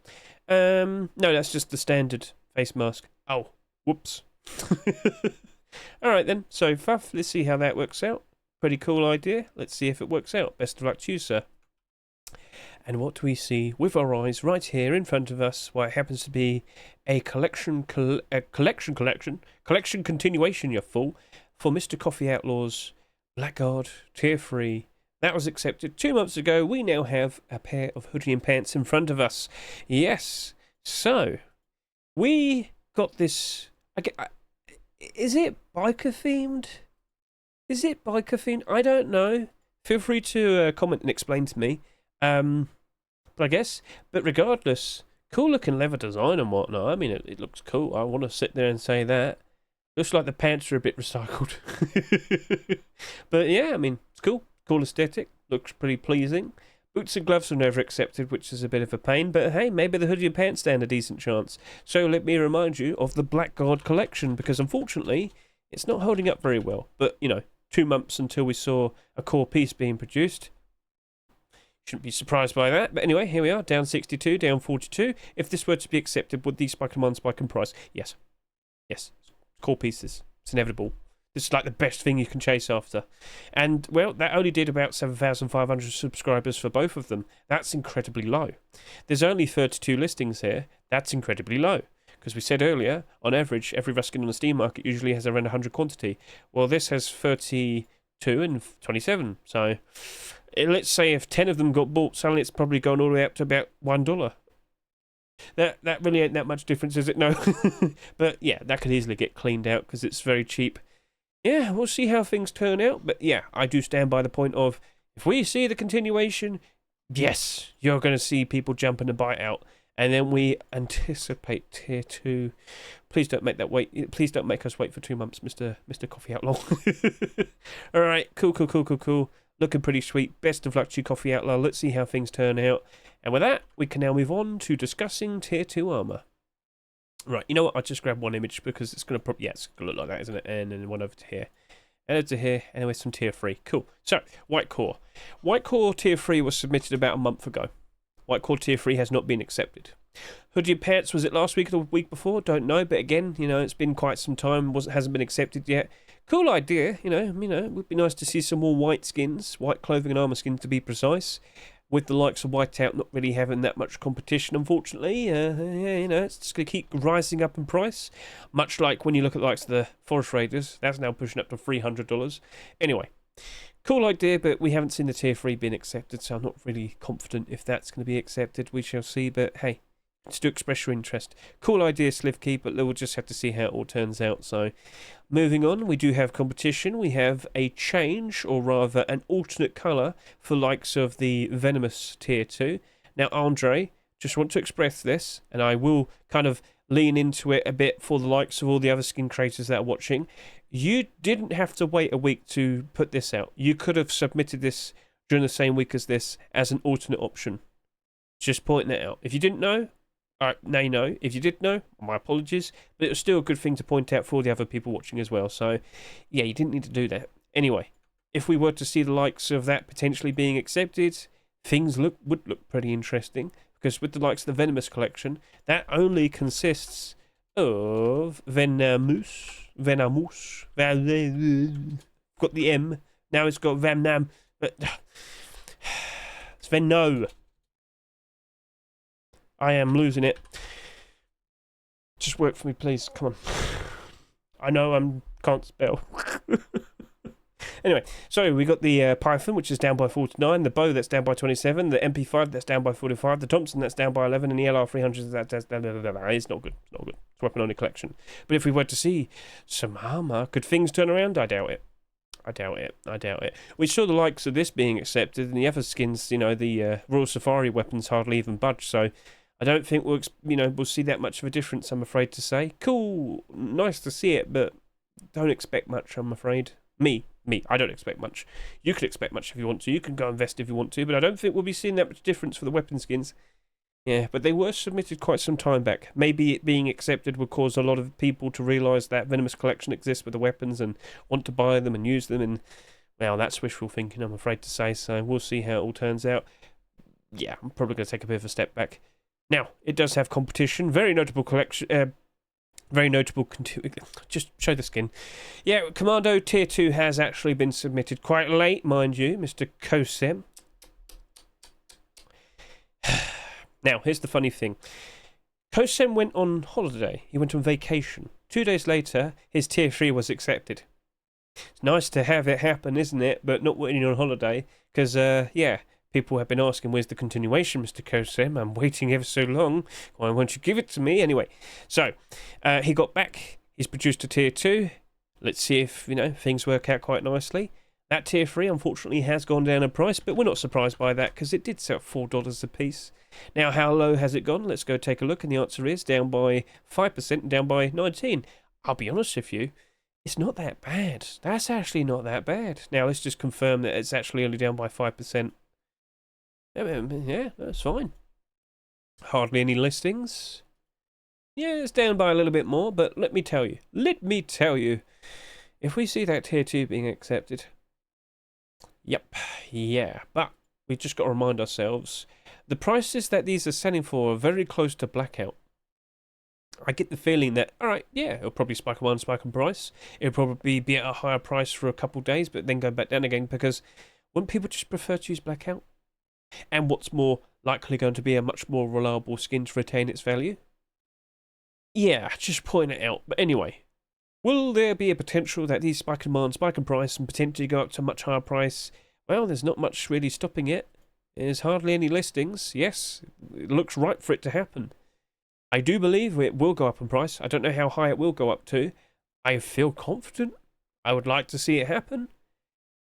No, that's just the standard face mask. Oh, whoops. Alright then, so Fuff, let's see how that works out. Pretty cool idea. Let's see if it works out. Best of luck to you, sir. And what do we see with our eyes right here in front of us? Well, it happens to be a collection continuation, you fool, for Mr. Coffee Outlaw's BlackGuard Tier 3. That was accepted 2 months ago. We now have a pair of hoodie and pants in front of us. Yes. So, we got this... Is it biker themed? Is it biker themed? I don't know. Feel free to comment and explain to me. But I guess, but regardless, cool looking leather design and whatnot. I mean, it looks cool. I want to sit there and say that. Looks like the pants are a bit recycled. But yeah, I mean, it's cool. Cool aesthetic. Looks pretty pleasing. Boots and gloves are never accepted, which is a bit of a pain. But hey, maybe the hoodie and pants stand a decent chance. So let me remind you of the BlackGuard collection, because unfortunately, it's not holding up very well. But, you know, 2 months until we saw a core piece being produced. Shouldn't be surprised by that. But anyway, here we are, down 62, down 42. If this were to be accepted, would these spike in one, spike in price? Yes. Yes. Core pieces. It's inevitable. This is like the best thing you can chase after. And, well, that only did about 7,500 subscribers for both of them. That's incredibly low. There's only 32 listings here. That's incredibly low. Because we said earlier, on average, every Ruskin on the Steam market usually has around 100 quantity. Well, this has 32 and 27. So, let's say if 10 of them got bought, suddenly it's probably gone all the way up to about $1. That really ain't that much difference, is it? No. But, yeah, that could easily get cleaned out because it's very cheap. Yeah, we'll see how things turn out. But, yeah, I do stand by the point of, if we see the continuation, yes, you're going to see people jumping and bite out. And then we anticipate tier 2. Please don't make that wait. Please don't make us wait for 2 months, Mr. Coffee Outlaw. All right, cool. Looking pretty sweet. Best of luck to you, Coffee Outlaw. Let's see how things turn out. And with that, we can now move on to discussing tier 2 armor. Right, you know what? I'll just grab one image because it's going to it's going to look like that, isn't it? And then one over to here. And over to here. Anyway, some tier 3. Cool. So, White Core. White Core tier 3 was submitted about a month ago. White Core tier 3 has not been accepted. Hoodie and pants, was it last week or the week before? Don't know, but again, you know, it's been quite some time, hasn't been accepted yet. Cool idea, you know, it would be nice to see some more white skins, white clothing and armor skins to be precise, with the likes of Whiteout not really having that much competition, unfortunately. Yeah, you know, it's just going to keep rising up in price, much like when you look at the likes of the Forest Raiders, that's now pushing up to $300. Anyway. Cool idea, but we haven't seen the tier 3 being accepted, so I'm not really confident if that's going to be accepted. We shall see, but hey, just do express your interest. Cool idea, Slivkey, but we'll just have to see how it all turns out. So, moving on, we do have competition. We have a change, or rather an alternate colour, for likes of the Venomous Tier 2. Now, Andre, just want to express this, and I will kind of lean into it a bit for the likes of all the other skin creators that are watching. You didn't have to wait a week to put this out. You could have submitted this during the same week as this as an alternate option. Just pointing that out. If you didn't know, now you know. If you did know, my apologies. But it was still a good thing to point out for all the other people watching as well. So, yeah, you didn't need to do that. Anyway, if we were to see the likes of that potentially being accepted, things would look pretty interesting. Because with the likes of the Venomous collection, that only consists of Venomous. Got the M. Now it's got Venom. But it's Veno. I am losing it. Just work for me, please. Come on. I know I can't spell. Anyway, so we got the Python, which is down by 49, the bow, that's down by 27, the MP5, that's down by 45, the Thompson, that's down by 11, and the LR300, that's it's not good. It's not good. It's weapon only collection. But if we were to see some armor, could things turn around? I doubt it. I doubt it. We saw the likes of this being accepted, and the other skins, you know, the Royal Safari weapons hardly even budge, so I don't think we'll see that much of a difference, I'm afraid to say. Cool, nice to see it, but don't expect much, I'm afraid. Me, I don't expect much. You can expect much if you want to. You can go invest if you want to, but I don't think we'll be seeing that much difference for the weapon skins. Yeah, but they were submitted quite some time back. Maybe it being accepted would cause a lot of people to realise that Venomous collection exists with the weapons and want to buy them and use them. And, well, that's wishful thinking, I'm afraid to say. So we'll see how it all turns out. Yeah, I'm probably going to take a bit of a step back. Now, it does have competition. Very notable collection. Very notable. Just show the skin. Yeah, Commando Tier 2 has actually been submitted quite late, mind you, Mr. Kosem. Now, here's the funny thing. Kosem went on holiday. He went on vacation. 2 days later, his Tier 3 was accepted. It's nice to have it happen, isn't it? But not when you're on holiday. Because, yeah, people have been asking, where's the continuation, Mr. Kosem? I'm waiting ever so long. Why won't you give it to me? Anyway, so, he got back. He's produced a Tier 2. Let's see if, things work out quite nicely. That Tier 3, unfortunately, has gone down in price, but we're not surprised by that because it did sell $4 a piece. Now, how low has it gone? Let's go take a look, and the answer is down by 5% and down by 19%. I'll be honest with you, it's not that bad. That's actually not that bad. Now, let's just confirm that it's actually only down by 5%. Yeah, that's fine. Hardly any listings. Yeah, it's down by a little bit more, but let me tell you, if we see that Tier 2 being accepted... Yep, yeah, but we've just got to remind ourselves, the prices that these are selling for are very close to Blackout. I get the feeling that, alright, yeah, it'll probably spike in price. It'll probably be at a higher price for a couple of days, but then go back down again, because wouldn't people just prefer to use Blackout? And what's more likely going to be a much more reliable skin to retain its value? Yeah, just point it out. But anyway, will there be a potential that these spike in demand, spike in price, and potentially go up to a much higher price? Well, there's not much really stopping it. There's hardly any listings. Yes, it looks right for it to happen. I do believe it will go up in price. I don't know how high it will go up to. I feel confident. I would like to see it happen.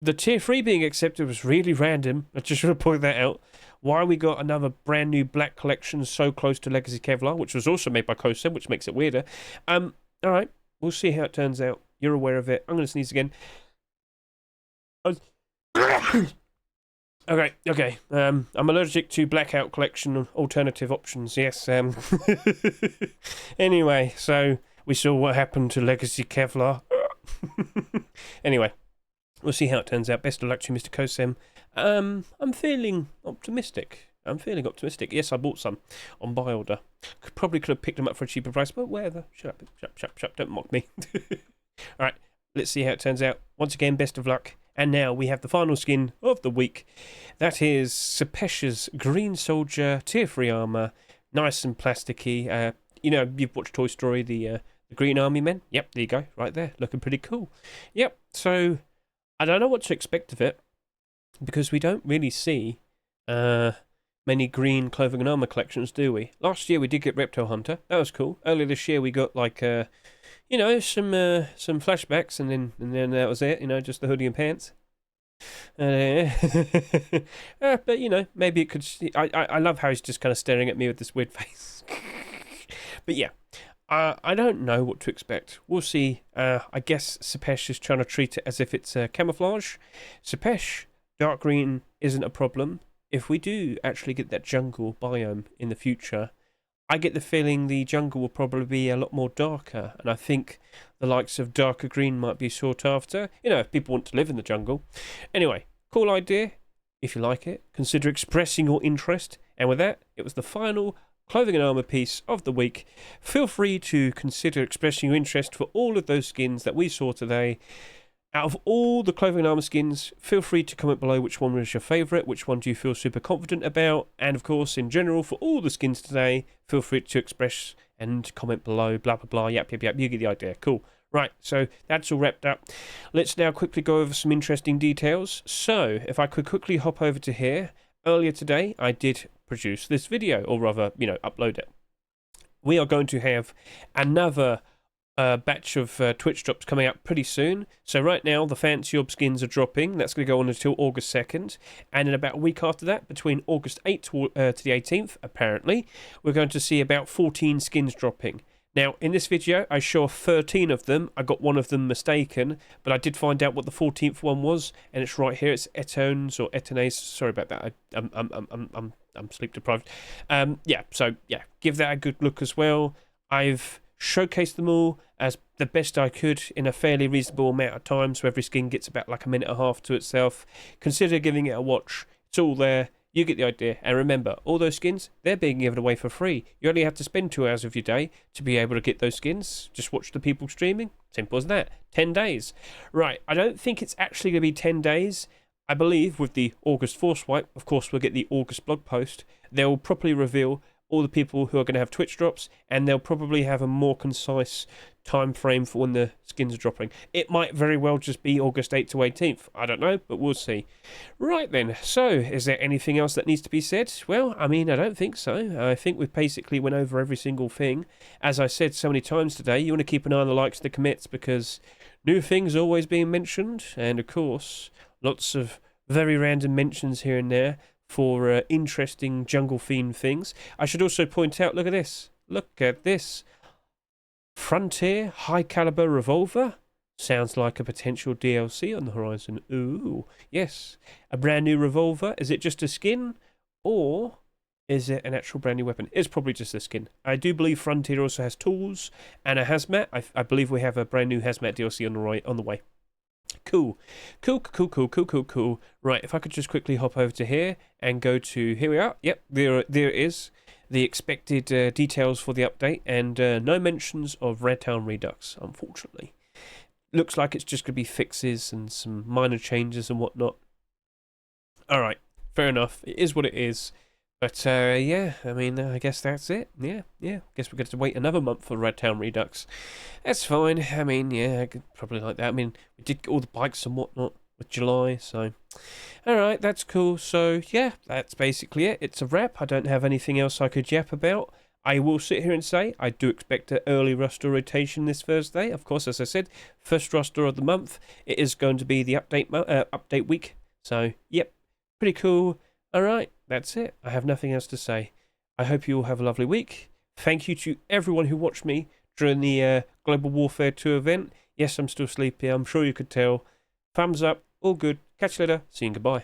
The Tier 3 being accepted was really random. I just want to point that out. Why we got another brand new black collection so close to Legacy Kevlar, which was also made by Kosem, which makes it weirder. Alright, we'll see how it turns out. You're aware of it. I'm going to sneeze again. Okay. I'm allergic to Blackout collection alternative options. Yes. Anyway, so we saw what happened to Legacy Kevlar. Anyway, we'll see how it turns out. Best of luck to you, Mr. Kosem. I'm feeling optimistic. Yes, I bought some on buy order. Probably could have picked them up for a cheaper price, but whatever. Shut up. Don't mock me. Alright, let's see how it turns out. Once again, best of luck. And now we have the final skin of the week. That is Sepesh's Green Soldier Tier 3 armor. Nice and plasticky. You've watched Toy Story, the Green Army Men? Yep, there you go. Right there. Looking pretty cool. Yep, so I don't know what to expect of it, because we don't really see many green clothing and armor collections, do we? Last year we did get Reptile Hunter. That was cool. Earlier this year we got like some flashbacks, and then that was it. Just the hoodie and pants. But maybe it could. I love how he's just kind of staring at me with this weird face. But yeah, I don't know what to expect. We'll see. I guess Sepesh is trying to treat it as if it's camouflage. Sepesh, dark green isn't a problem. If we do actually get that jungle biome in the future, I get the feeling the jungle will probably be a lot more darker, and I think the likes of darker green might be sought after, if people want to live in the jungle. Anyway, cool idea. If you like it, consider expressing your interest. And with that, it was the final clothing and armor piece of the week. Feel free to consider expressing your interest for all of those skins that we saw today. Out of all the clothing and armor skins, feel free to comment below which one was your favourite, which one do you feel super confident about, and of course, in general, for all the skins today, feel free to express and comment below, blah, blah, blah, yap, you get the idea. Cool. Right, so that's all wrapped up. Let's now quickly go over some interesting details. So, if I could quickly hop over to here, earlier today, I did produce this video, or rather, upload it. We are going to have another batch of Twitch drops coming up pretty soon. So right now the Fancy Orb skins are dropping. That's going to go on until August 2nd, and in about a week after that, between August 8th to the 18th apparently, we're going to see about 14 skins dropping. Now, in this video, I show 13 of them. I got one of them mistaken, but I did find out what the 14th one was, and it's right here. It's Etones or Etones. Sorry about that. I'm sleep deprived. Yeah, so yeah, give that a good look as well. I've showcased them all as the best I could in a fairly reasonable amount of time, so every skin gets about like a minute and a half to itself. Consider giving it a watch. It's all there. You get the idea. And remember, all those skins, they're being given away for free. You only have to spend 2 hours of your day to be able to get those skins. Just watch the people streaming. Simple as that. 10 days. Right, I don't think it's actually going to be 10 days. I believe with the August Force Wipe, of course we'll get the August blog post, they'll properly reveal all the people who are going to have Twitch drops, and they'll probably have a more concise time frame for when the skins are dropping. It might very well just be August 8th to 18th. I don't know, but we'll see. Right then, so is there anything else that needs to be said? Well, I mean, I don't think so. I think we've basically went over every single thing. As I said so many times today, you want to keep an eye on the likes, the commits, because new things are always being mentioned, and of course, lots of very random mentions here and there for interesting jungle-themed things. I should also point out, look at this. Look at this. Frontier high-caliber revolver. Sounds like a potential DLC on the horizon. Ooh, yes. A brand new revolver. Is it just a skin? Or is it an actual brand new weapon? It's probably just a skin. I do believe Frontier also has tools and a hazmat. I believe we have a brand new hazmat DLC on the way. Cool. Right, if I could just quickly hop over to here and go to, here we are. Yep, there it is. The expected details for the update, and no mentions of Red Town Redux, unfortunately. Looks like it's just going to be fixes and some minor changes and whatnot. Alright, fair enough. It is what it is. But, yeah, I mean, I guess that's it. Yeah. Guess we're going to wait another month for Red Town Redux. That's fine. I mean, yeah, I could probably like that. I mean, we did get all the bikes and whatnot with July, so... Alright, that's cool. So, yeah, that's basically it. It's a wrap. I don't have anything else I could yap about. I will sit here and say I do expect an early roster rotation this Thursday. Of course, as I said, first roster of the month. It is going to be the update week. So, yep, pretty cool. Alright, that's it. I have nothing else to say. I hope you all have a lovely week. Thank you to everyone who watched me during the Global Warfare 2 event. Yes, I'm still sleepy. I'm sure you could tell. Thumbs up. All good. Catch you later. See you and goodbye.